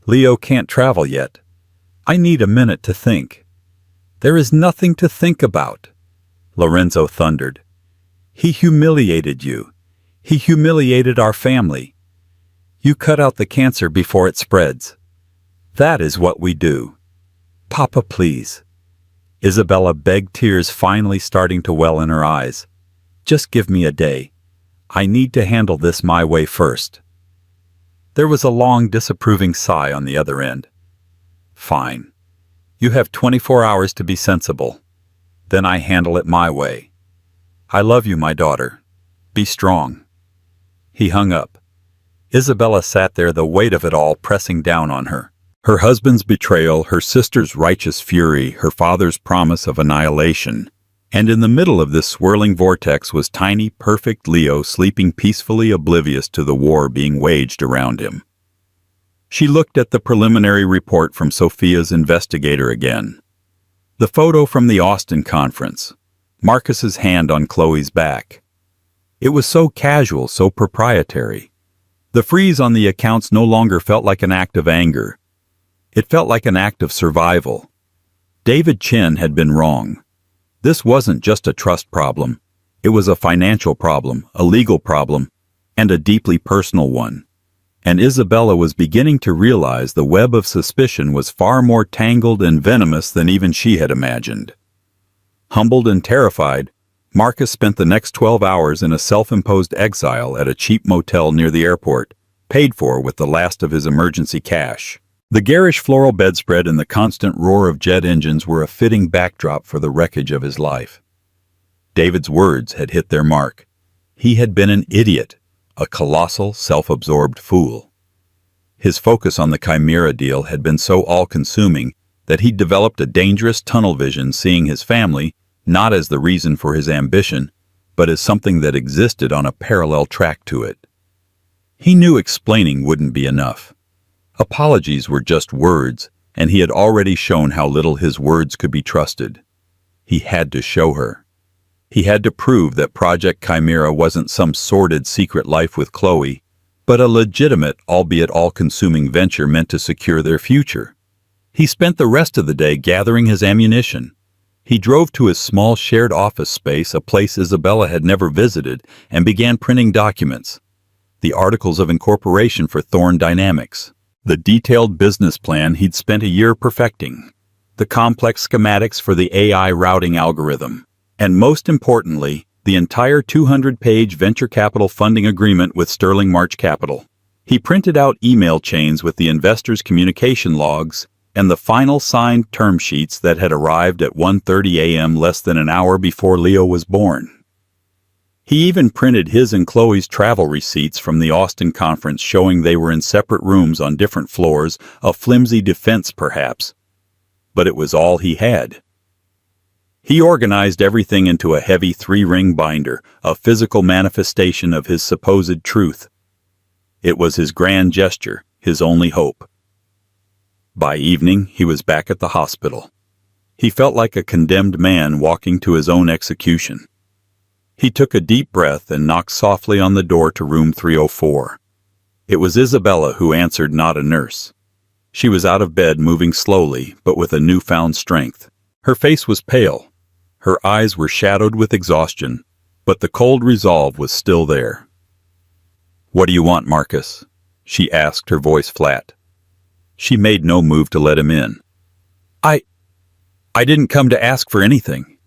"Leo can't travel yet. I need a minute to think." "There is nothing to think about," Lorenzo thundered. "He humiliated you. He humiliated our family. You cut out the cancer before it spreads. That is what we do. Papa, please." Isabella begged, tears finally starting to well in her eyes. "Just give me a day. I need to handle this my way first." There was a long, disapproving sigh on the other end. "Fine. You have 24 hours to be sensible. Then I handle it my way. I love you, my daughter. Be strong." He hung up. Isabella sat there, the weight of it all pressing down on her. Her husband's betrayal, her sister's righteous fury, her father's promise of annihilation. And in the middle of this swirling vortex was tiny, perfect Leo sleeping peacefully, oblivious to the war being waged around him. She looked at the preliminary report from Sophia's investigator again. The photo from the Austin conference. Marcus's hand on Chloe's back. It was so casual, so proprietary. The freeze on the accounts no longer felt like an act of anger. It felt like an act of survival. David Chin had been wrong. This wasn't just a trust problem. It was a financial problem, a legal problem, and a deeply personal one. And Isabella was beginning to realize the web of suspicion was far more tangled and venomous than even she had imagined. Humbled and terrified, Marcus spent the next 12 hours in a self-imposed exile at a cheap motel near the airport, paid for with the last of his emergency cash. The garish floral bedspread and the constant roar of jet engines were a fitting backdrop for the wreckage of his life. David's words had hit their mark. He had been an idiot, a colossal, self-absorbed fool. His focus on the Chimera deal had been so all-consuming that he'd developed a dangerous tunnel vision, seeing his family not as the reason for his ambition, but as something that existed on a parallel track to it. He knew explaining wouldn't be enough. Apologies were just words, and he had already shown how little his words could be trusted. He had to show her. He had to prove that Project Chimera wasn't some sordid secret life with Chloe, but a legitimate, albeit all-consuming venture meant to secure their future. He spent the rest of the day gathering his ammunition. He drove to his small shared office space, a place Isabella had never visited, and began printing documents. The articles of incorporation for Thorne Dynamics. The detailed business plan he'd spent a year perfecting, the complex schematics for the AI routing algorithm, and most importantly, the entire 200-page venture capital funding agreement with Sterling March Capital. He printed out email chains with the investors' communication logs and the final signed term sheets that had arrived at 1:30 a.m. less than an hour before Leo was born. He even printed his and Chloe's travel receipts from the Austin conference, showing they were in separate rooms on different floors, a flimsy defense perhaps. But it was all he had. He organized everything into a heavy 3-ring binder, a physical manifestation of his supposed truth. It was his grand gesture, his only hope. By evening, he was back at the hospital. He felt like a condemned man walking to his own execution. He took a deep breath and knocked softly on the door to room 304. It was Isabella who answered, not a nurse. She was out of bed, moving slowly, but with a newfound strength. Her face was pale. Her eyes were shadowed with exhaustion, but the cold resolve was still there. "What do you want, Marcus?" she asked, her voice flat. She made no move to let him in. I didn't come to ask for anything,"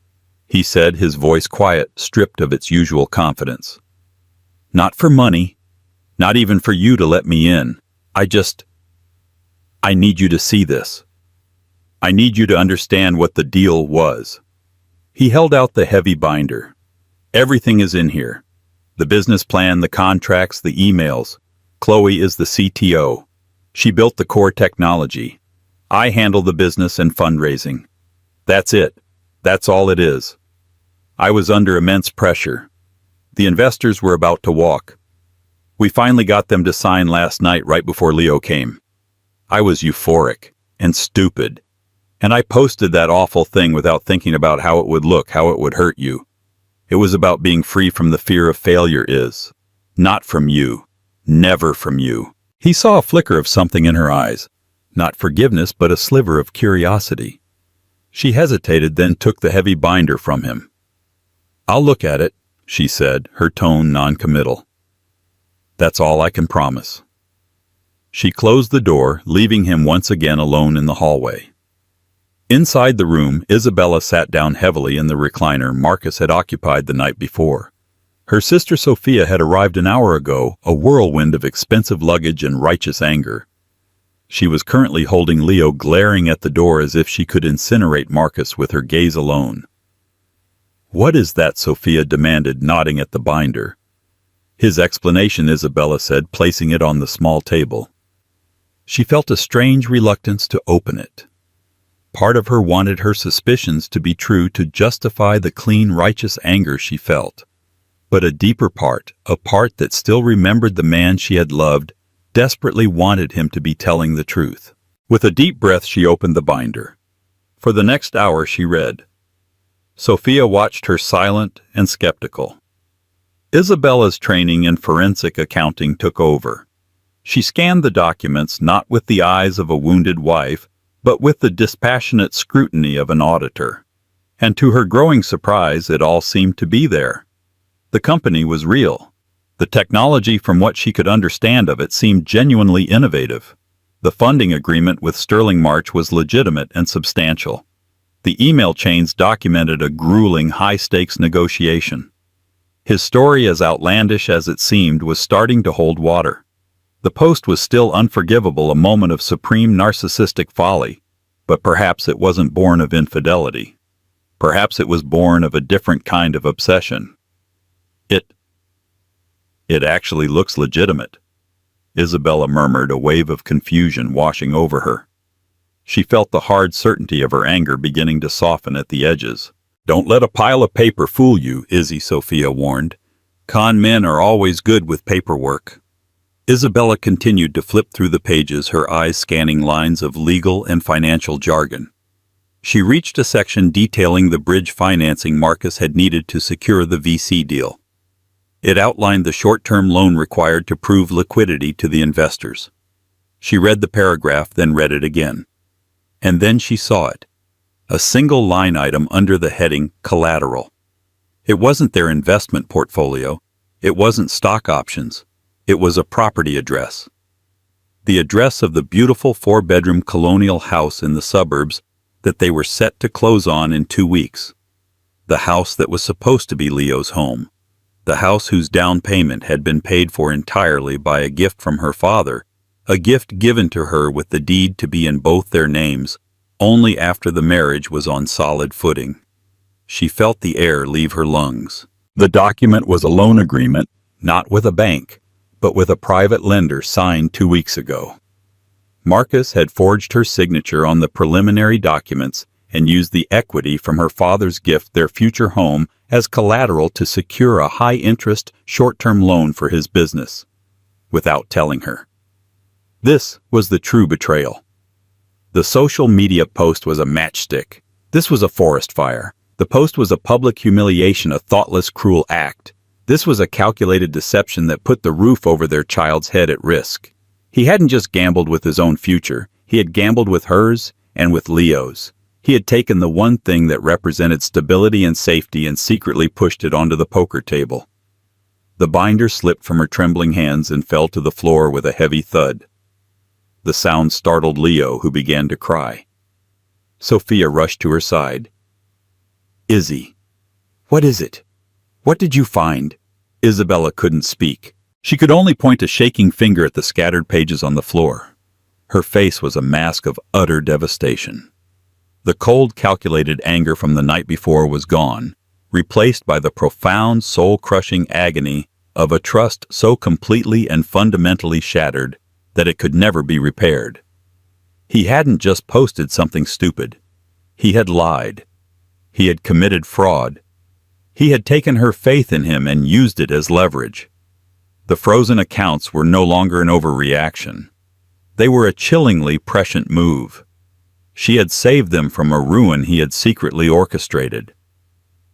he said, his voice quiet, stripped of its usual confidence. "Not for money, not even for you to let me in. I need you to see this. I need you to understand what the deal was." He held out the heavy binder. "Everything is in here. The business plan, the contracts, the emails. Chloe is the CTO. She built the core technology. I handle the business and fundraising. That's it. That's all it is. I was under immense pressure. The investors were about to walk. We finally got them to sign last night right before Leo came. I was euphoric and stupid, and I posted that awful thing without thinking about how it would look, how it would hurt you. It was about being free from the fear of failure not from you, never from you." He saw a flicker of something in her eyes, not forgiveness, but a sliver of curiosity. She hesitated, then took the heavy binder from him. "I'll look at it," she said, her tone non-committal. "That's all I can promise." She closed the door, leaving him once again alone in the hallway. Inside the room, Isabella sat down heavily in the recliner Marcus had occupied the night before. Her sister Sophia had arrived an hour ago, a whirlwind of expensive luggage and righteous anger. She was currently holding Leo, glaring at the door as if she could incinerate Marcus with her gaze alone. "What is that?" Sophia demanded, nodding at the binder. "His explanation," Isabella said, placing it on the small table. She felt a strange reluctance to open it. Part of her wanted her suspicions to be true to justify the clean, righteous anger she felt. But a deeper part, a part that still remembered the man she had loved, desperately wanted him to be telling the truth. With a deep breath, she opened the binder. For the next hour, she read. Sophia watched her, silent and skeptical. Isabella's training in forensic accounting took over. She scanned the documents not with the eyes of a wounded wife, but with the dispassionate scrutiny of an auditor. And to her growing surprise, it all seemed to be there. The company was real. The technology, from what she could understand of it, seemed genuinely innovative. The funding agreement with Sterling March was legitimate and substantial. The email chains documented a grueling, high-stakes negotiation. His story, as outlandish as it seemed, was starting to hold water. The post was still unforgivable, a moment of supreme narcissistic folly, but perhaps it wasn't born of infidelity. Perhaps it was born of a different kind of obsession. It actually looks legitimate, Isabella murmured, a wave of confusion washing over her. She felt the hard certainty of her anger beginning to soften at the edges. "Don't let a pile of paper fool you," Sophia warned. "Con men are always good with paperwork." Isabella continued to flip through the pages, her eyes scanning lines of legal and financial jargon. She reached a section detailing the bridge financing Marcus had needed to secure the VC deal. It outlined the short-term loan required to prove liquidity to the investors. She read the paragraph, then read it again. And then she saw it. A single line item under the heading collateral. It wasn't their investment portfolio. It wasn't stock options. It was a property address. The address of the beautiful 4-bedroom colonial house in the suburbs that they were set to close on in 2 weeks. The house that was supposed to be Leo's home. The house whose down payment had been paid for entirely by a gift from her father, a gift given to her with the deed to be in both their names, only after the marriage was on solid footing. She felt the air leave her lungs. The document was a loan agreement, not with a bank, but with a private lender, signed 2 weeks ago. Marcus had forged her signature on the preliminary documents and used the equity from her father's gift, their future home, as collateral to secure a high-interest, short-term loan for his business, without telling her. This was the true betrayal. The social media post was a matchstick. This was a forest fire. The post was a public humiliation, a thoughtless, cruel act. This was a calculated deception that put the roof over their child's head at risk. He hadn't just gambled with his own future. He had gambled with hers and with Leo's. He had taken the one thing that represented stability and safety and secretly pushed it onto the poker table. The binder slipped from her trembling hands and fell to the floor with a heavy thud. The sound startled Leo, who began to cry. Sophia rushed to her side. "Izzy, what is it? What did you find?" Isabella couldn't speak. She could only point a shaking finger at the scattered pages on the floor. Her face was a mask of utter devastation. The cold, calculated anger from the night before was gone, replaced by the profound, soul-crushing agony of a trust so completely and fundamentally shattered that it could never be repaired. He hadn't just posted something stupid. He had lied. He had committed fraud. He had taken her faith in him and used it as leverage. The frozen accounts were no longer an overreaction. They were a chillingly prescient move. She had saved them from a ruin he had secretly orchestrated.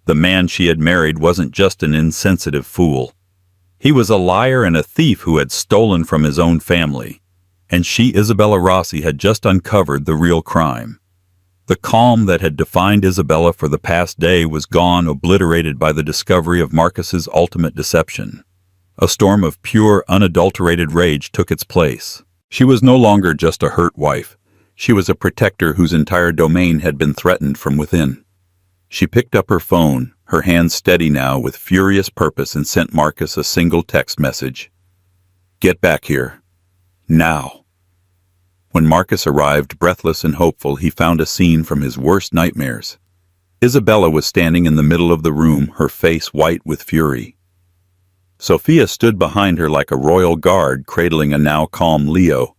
The man she had married wasn't just an insensitive fool. He was a liar and a thief who had stolen from his own family. And she, Isabella Rossi, had just uncovered the real crime. The calm that had defined Isabella for the past day was gone, obliterated by the discovery of Marcus's ultimate deception. A storm of pure, unadulterated rage took its place. She was no longer just a hurt wife. She was a protector whose entire domain had been threatened from within. She picked up her phone, her hands steady now with furious purpose, and sent Marcus a single text message. "Get back here. Now." When Marcus arrived, breathless and hopeful, he found a scene from his worst nightmares. Isabella was standing in the middle of the room, her face white with fury. Sophia stood behind her like a royal guard, cradling a now calm Leo,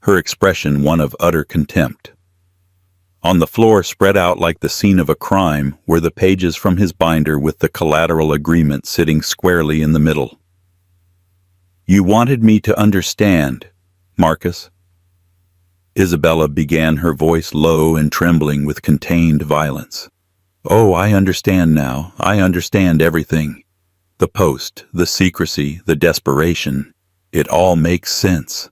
her expression one of utter contempt. On the floor, spread out like the scene of a crime, were the pages from his binder with the collateral agreement sitting squarely in the middle. "You wanted me to understand, Marcus." Isabella began, her voice low and trembling with contained violence. "Oh, I understand now. I understand everything. The post, the secrecy, the desperation. It all makes sense."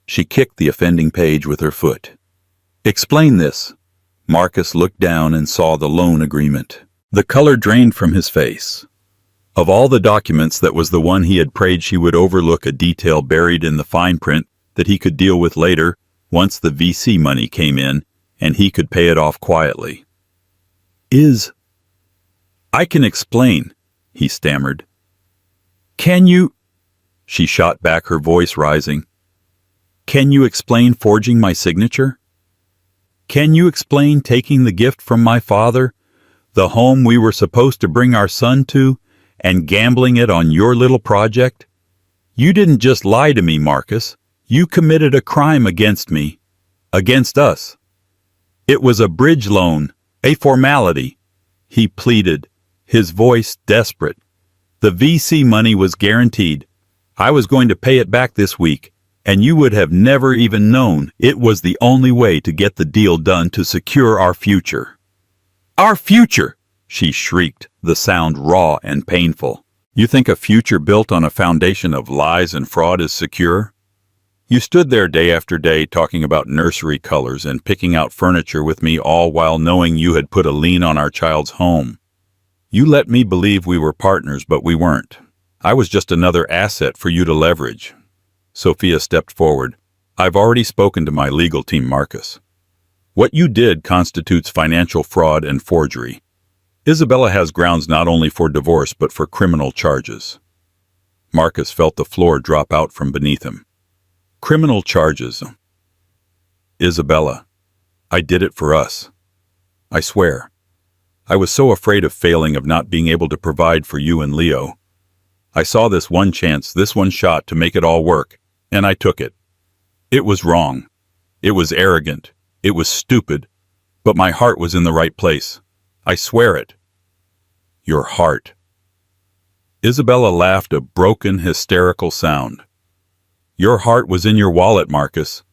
She kicked the offending page with her foot. "Explain this." Marcus looked down and saw the loan agreement. The color drained from his face. Of all the documents, that was the one he had prayed she would overlook, a detail buried in the fine print that he could deal with later once the VC money came in and he could pay it off quietly. "I can explain," he stammered. "Can you?" She shot back, her voice rising. "Can you explain forging my signature? Can you explain taking the gift from my father, the home we were supposed to bring our son to, and gambling it on your little project? You didn't just lie to me, Marcus. You committed a crime against me, against us. It was a bridge loan, a formality," he pleaded, his voice desperate. "The VC money was guaranteed. I was going to pay it back this week, and you would have never even known. It was the only way to get the deal done to secure our future." "Our future!" she shrieked, the sound raw and painful. "You think a future built on a foundation of lies and fraud is secure? You stood there day after day talking about nursery colors and picking out furniture with me, all while knowing you had put a lien on our child's home. You let me believe we were partners, but we weren't. I was just another asset for you to leverage." Sophia stepped forward. "I've already spoken to my legal team, Marcus. What you did constitutes financial fraud and forgery. Isabella has grounds not only for divorce but for criminal charges." Marcus felt the floor drop out from beneath him. "Criminal charges. Isabella, I did it for us. I swear. I was so afraid of failing, of not being able to provide for you and Leo. I saw this one chance, this one shot to make it all work, and I took it. It was wrong. It was arrogant. It was stupid. But my heart was in the right place. I swear it." "Your heart." Isabella laughed, a broken, hysterical sound. Your heart was in your wallet, Marcus.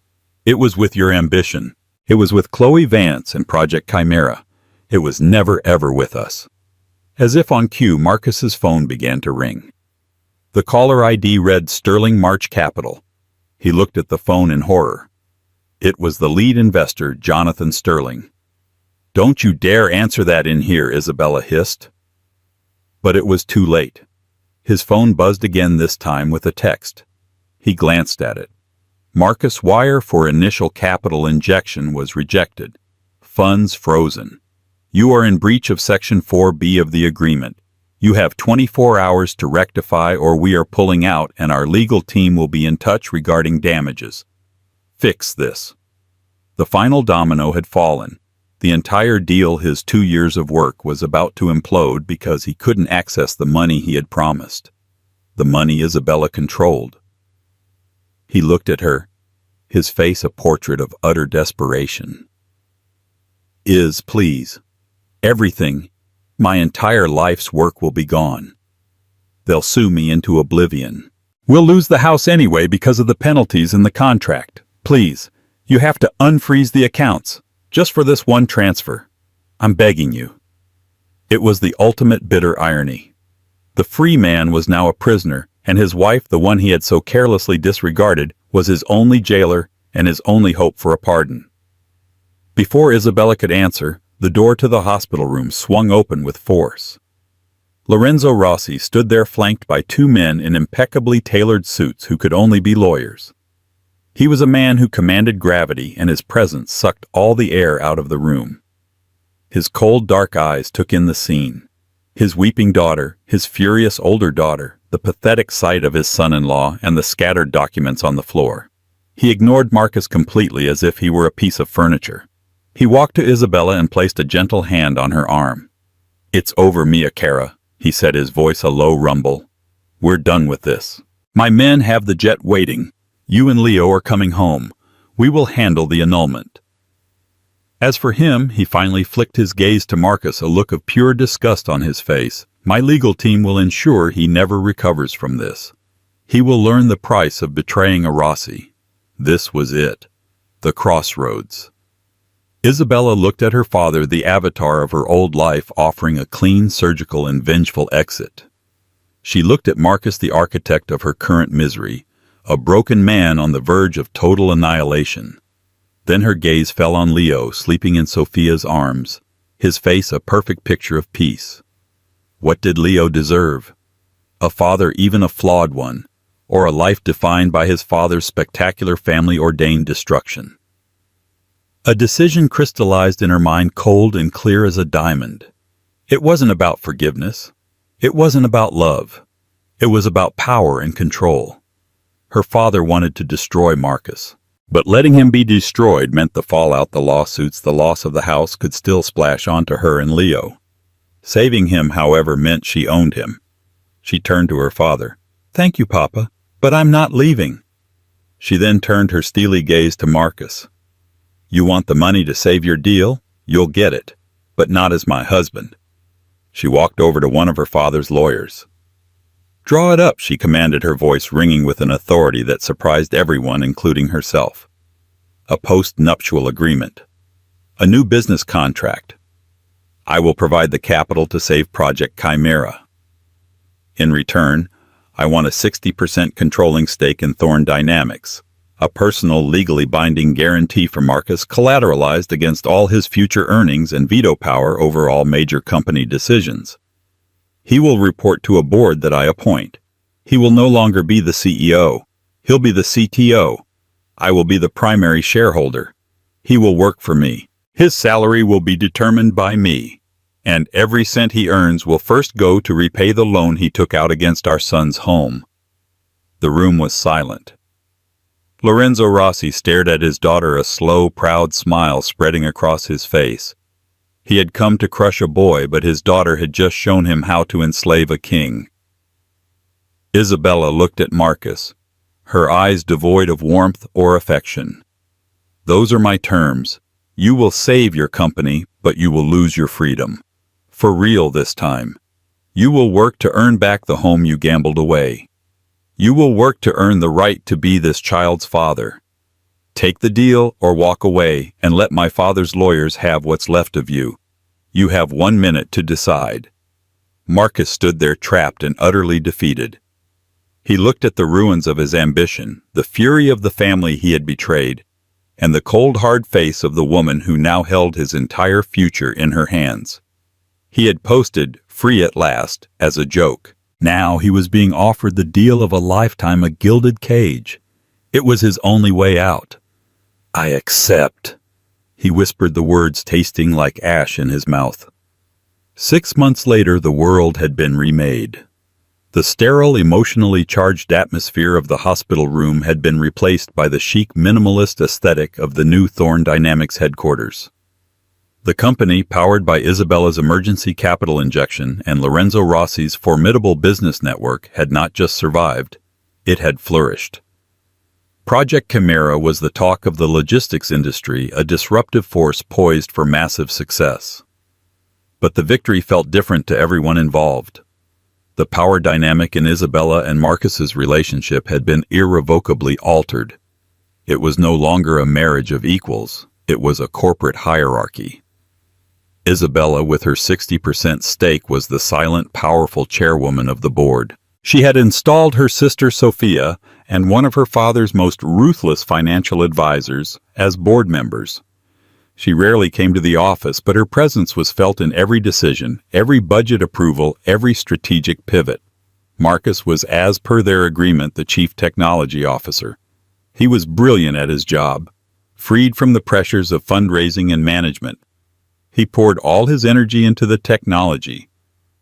It was with your ambition. It was with Chloe Vance and Project Chimera. It was never ever with us. As if on cue, Marcus's phone began to ring. The caller ID read Sterling March Capital. He looked at the phone in horror. It was the lead investor, Jonathan Sterling. "Don't you dare answer that in here," Isabella hissed. But it was too late. His phone buzzed again, this time with a text. He glanced at it. Marcus' wire for initial capital injection was rejected. Funds frozen. You are in breach of Section 4B of the agreement. You have 24 hours to rectify or we are pulling out and our legal team will be in touch regarding damages. Fix this. The final domino had fallen. The entire deal, his 2 years of work, was about to implode because he couldn't access the money he had promised. The money Isabella controlled. He looked at her, his face a portrait of utter desperation. Please. Everything, my entire life's work will be gone. They'll sue me into oblivion. We'll lose the house anyway because of the penalties in the contract. Please, you have to unfreeze the accounts, just for this one transfer. I'm begging you. It was the ultimate bitter irony. The free man was now a prisoner, and his wife, the one he had so carelessly disregarded, was his only jailer and his only hope for a pardon. Before Isabella could answer, the door to the hospital room swung open with force. Lorenzo Rossi stood there flanked by 2 men in impeccably tailored suits who could only be lawyers. He was a man who commanded gravity, and his presence sucked all the air out of the room. His cold, dark eyes took in the scene. His weeping daughter, his furious older daughter, the pathetic sight of his son-in-law, and the scattered documents on the floor. He ignored Marcus completely as if he were a piece of furniture. He walked to Isabella and placed a gentle hand on her arm. "It's over, Mia Cara," he said, his voice a low rumble. "We're done with this. My men have the jet waiting. You and Leo are coming home. We will handle the annulment." As for him, he finally flicked his gaze to Marcus, a look of pure disgust on his face. "My legal team will ensure he never recovers from this. He will learn the price of betraying a Rossi." This was it. The crossroads. Isabella looked at her father, the avatar of her old life, offering a clean, surgical, and vengeful exit. She looked at Marcus, the architect of her current misery, a broken man on the verge of total annihilation. Then her gaze fell on Leo, sleeping in Sophia's arms, his face a perfect picture of peace. What did Leo deserve? A father, even a flawed one, or a life defined by his father's spectacular family-ordained destruction? A decision crystallized in her mind, cold and clear as a diamond. It wasn't about forgiveness. It wasn't about love. It was about power and control. Her father wanted to destroy Marcus, but letting him be destroyed meant the fallout, the lawsuits, the loss of the house could still splash onto her and Leo. Saving him, however, meant she owned him. She turned to her father. "Thank you, Papa, but I'm not leaving." She then turned her steely gaze to Marcus. "You want the money to save your deal? You'll get it, but not as my husband." She walked over to one of her father's lawyers. "Draw it up," she commanded, her voice ringing with an authority that surprised everyone, including herself. A post-nuptial agreement. A new business contract. I will provide the capital to save Project Chimera. In return, I want a 60% controlling stake in Thorn Dynamics, a personal, legally binding guarantee for Marcus collateralized against all his future earnings and veto power over all major company decisions. He will report to a board that I appoint. He will no longer be the CEO. He'll be the CTO. I will be the primary shareholder. He will work for me. His salary will be determined by me, and every cent he earns will first go to repay the loan he took out against our son's home. The room was silent. Lorenzo Rossi stared at his daughter, a slow, proud smile spreading across his face. He had come to crush a boy, but his daughter had just shown him how to enslave a king. Isabella looked at Marcus, her eyes devoid of warmth or affection. "Those are my terms. You will save your company, but you will lose your freedom. For real this time. You will work to earn back the home you gambled away. You will work to earn the right to be this child's father. Take the deal or walk away and let my father's lawyers have what's left of you. You have 1 minute to decide." Marcus stood there trapped and utterly defeated. He looked at the ruins of his ambition, the fury of the family he had betrayed, and the cold, hard face of the woman who now held his entire future in her hands. He had posted, "free at last," as a joke. Now he was being offered the deal of a lifetime, a gilded cage. It was his only way out. "I accept," he whispered, the words tasting like ash in his mouth. 6 months later, the world had been remade. The sterile, emotionally charged atmosphere of the hospital room had been replaced by the chic, minimalist aesthetic of the new Thorne Dynamics headquarters. The company, powered by Isabella's emergency capital injection and Lorenzo Rossi's formidable business network, had not just survived, it had flourished. Project Chimera was the talk of the logistics industry, a disruptive force poised for massive success. But the victory felt different to everyone involved. The power dynamic in Isabella and Marcus's relationship had been irrevocably altered. It was no longer a marriage of equals, it was a corporate hierarchy. Isabella, with her 60% stake, was the silent, powerful chairwoman of the board. She had installed her sister Sophia and one of her father's most ruthless financial advisors as board members. She rarely came to the office, but her presence was felt in every decision, every budget approval, every strategic pivot. Marcus was, as per their agreement, the chief technology officer. He was brilliant at his job, freed from the pressures of fundraising and management. He poured all his energy into the technology,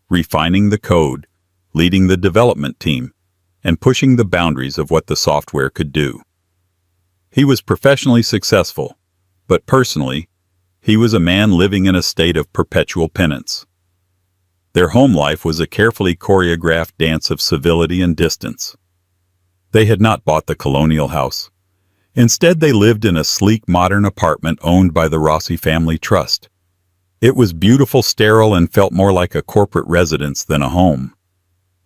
refining the code, leading the development team, and pushing the boundaries of what the software could do. He was professionally successful, but personally, he was a man living in a state of perpetual penance. Their home life was a carefully choreographed dance of civility and distance. They had not bought the colonial house. Instead, they lived in a sleek, modern apartment owned by the Rossi Family Trust. It was beautiful, sterile, and felt more like a corporate residence than a home.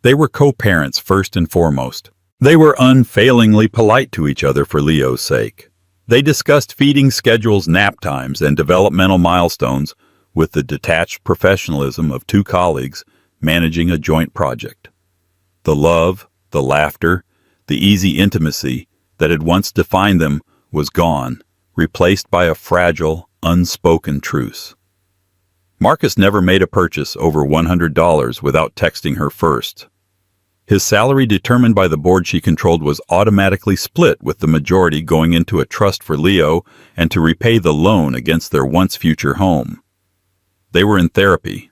They were co-parents first and foremost. They were unfailingly polite to each other for Leo's sake. They discussed feeding schedules, nap times, and developmental milestones with the detached professionalism of two colleagues managing a joint project. The love, the laughter, the easy intimacy that had once defined them was gone, replaced by a fragile, unspoken truce. Marcus never made a purchase over $100 without texting her first. His salary, determined by the board she controlled, was automatically split, with the majority going into a trust for Leo and to repay the loan against their once future home. They were in therapy.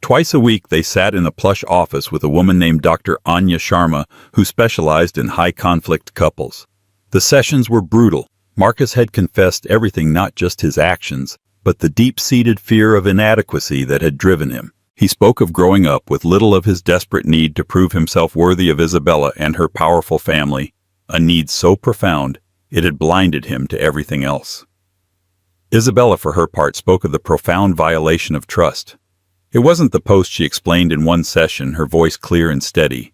Twice a week they sat in a plush office with a woman named Dr. Anya Sharma, who specialized in high-conflict couples. The sessions were brutal. Marcus had confessed everything, not just his actions, but the deep-seated fear of inadequacy that had driven him. He spoke of growing up with little of his desperate need to prove himself worthy of Isabella and her powerful family, a need so profound it had blinded him to everything else. Isabella, for her part, spoke of the profound violation of trust. It wasn't the post, she explained in one session, her voice clear and steady.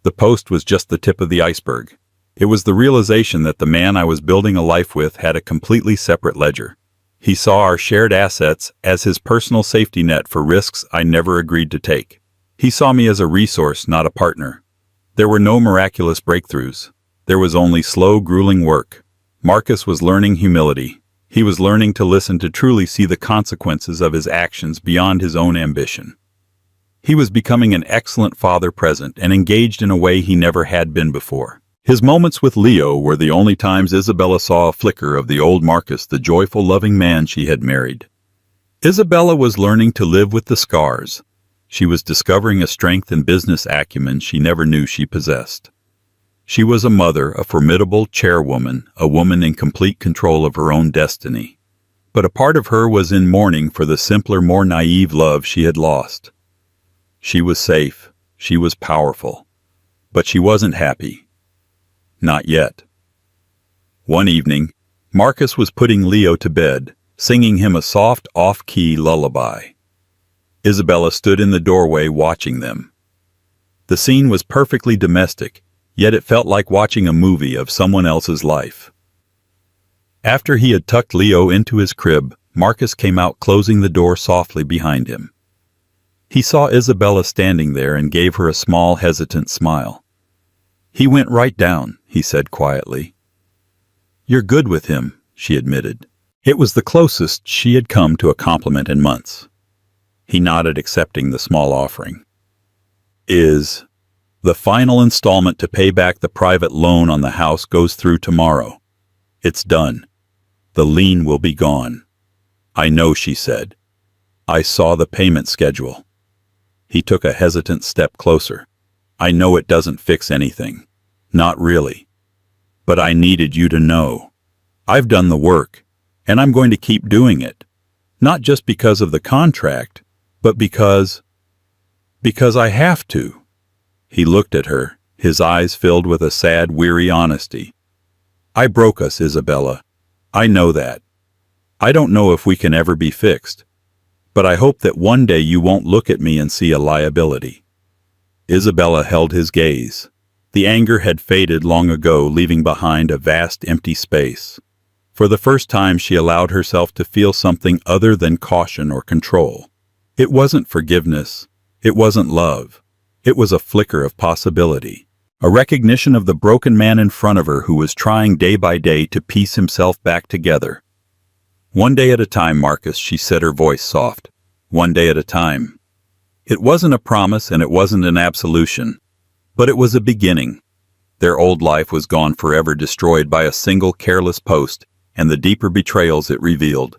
The post was just the tip of the iceberg. It was the realization that the man I was building a life with had a completely separate ledger. He saw our shared assets as his personal safety net for risks I never agreed to take. He saw me as a resource, not a partner. There were no miraculous breakthroughs. There was only slow, grueling work. Marcus was learning humility. He was learning to listen, to truly see the consequences of his actions beyond his own ambition. He was becoming an excellent father, present and engaged in a way he never had been before. His moments with Leo were the only times Isabella saw a flicker of the old Marcus, the joyful, loving man she had married. Isabella was learning to live with the scars. She was discovering a strength and business acumen she never knew she possessed. She was a mother, a formidable chairwoman, a woman in complete control of her own destiny. But a part of her was in mourning for the simpler, more naive love she had lost. She was safe, she was powerful, but she wasn't happy. Not yet. One evening, Marcus was putting Leo to bed, singing him a soft, off-key lullaby. Isabella stood in the doorway watching them. The scene was perfectly domestic, yet it felt like watching a movie of someone else's life. After he had tucked Leo into his crib, Marcus came out, closing the door softly behind him. He saw Isabella standing there and gave her a small, hesitant smile. "He went right down," he said quietly. "You're good with him," she admitted. It was the closest she had come to a compliment in months. He nodded, accepting the small offering. "Is the final installment to pay back the private loan on the house goes through tomorrow. It's done. The lien will be gone." "I know," she said. "I saw the payment schedule." He took a hesitant step closer. "I know it doesn't fix anything. Not really. But I needed you to know. I've done the work, and I'm going to keep doing it. Not just because of the contract, but because I have to." He looked at her, his eyes filled with a sad, weary honesty. "I broke us, Isabella. I know that. I don't know if we can ever be fixed. But I hope that one day you won't look at me and see a liability." Isabella held his gaze. The anger had faded long ago, leaving behind a vast empty space. For the first time she allowed herself to feel something other than caution or control. It wasn't forgiveness. It wasn't love. It was a flicker of possibility. A recognition of the broken man in front of her who was trying day by day to piece himself back together. "One day at a time, Marcus," she said, her voice soft. "One day at a time." It wasn't a promise and it wasn't an absolution, but it was a beginning. Their old life was gone forever, destroyed by a single careless post and the deeper betrayals it revealed.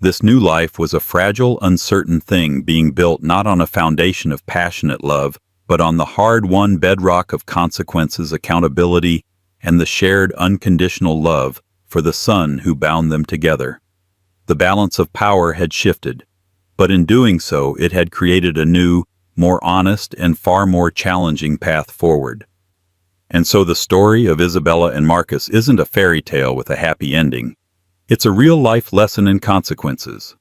This new life was a fragile, uncertain thing being built not on a foundation of passionate love, but on the hard-won bedrock of consequences, accountability, and the shared unconditional love for the son who bound them together. The balance of power had shifted, but in doing so it had created a new, more honest and far more challenging path forward. And so the story of Isabella and Marcus isn't a fairy tale with a happy ending. It's a real-life lesson in consequences.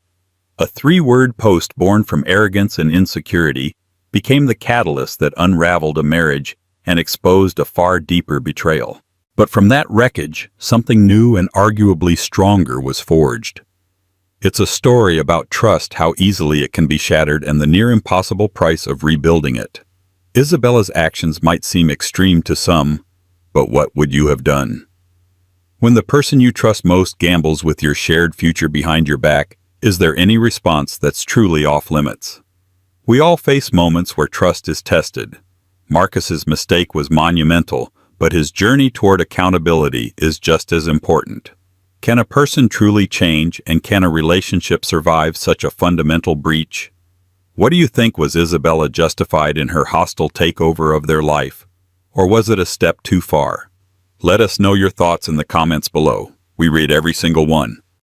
A 3-word post born from arrogance and insecurity became the catalyst that unraveled a marriage and exposed a far deeper betrayal. But from that wreckage, something new and arguably stronger was forged. It's a story about trust, how easily it can be shattered, and the near impossible price of rebuilding it. Isabella's actions might seem extreme to some, but what would you have done? When the person you trust most gambles with your shared future behind your back, is there any response that's truly off limits? We all face moments where trust is tested. Marcus's mistake was monumental, but his journey toward accountability is just as important. Can a person truly change, and can a relationship survive such a fundamental breach? What do you think? Was Isabella justified in her hostile takeover of their life? Or was it a step too far? Let us know your thoughts in the comments below. We read every single one.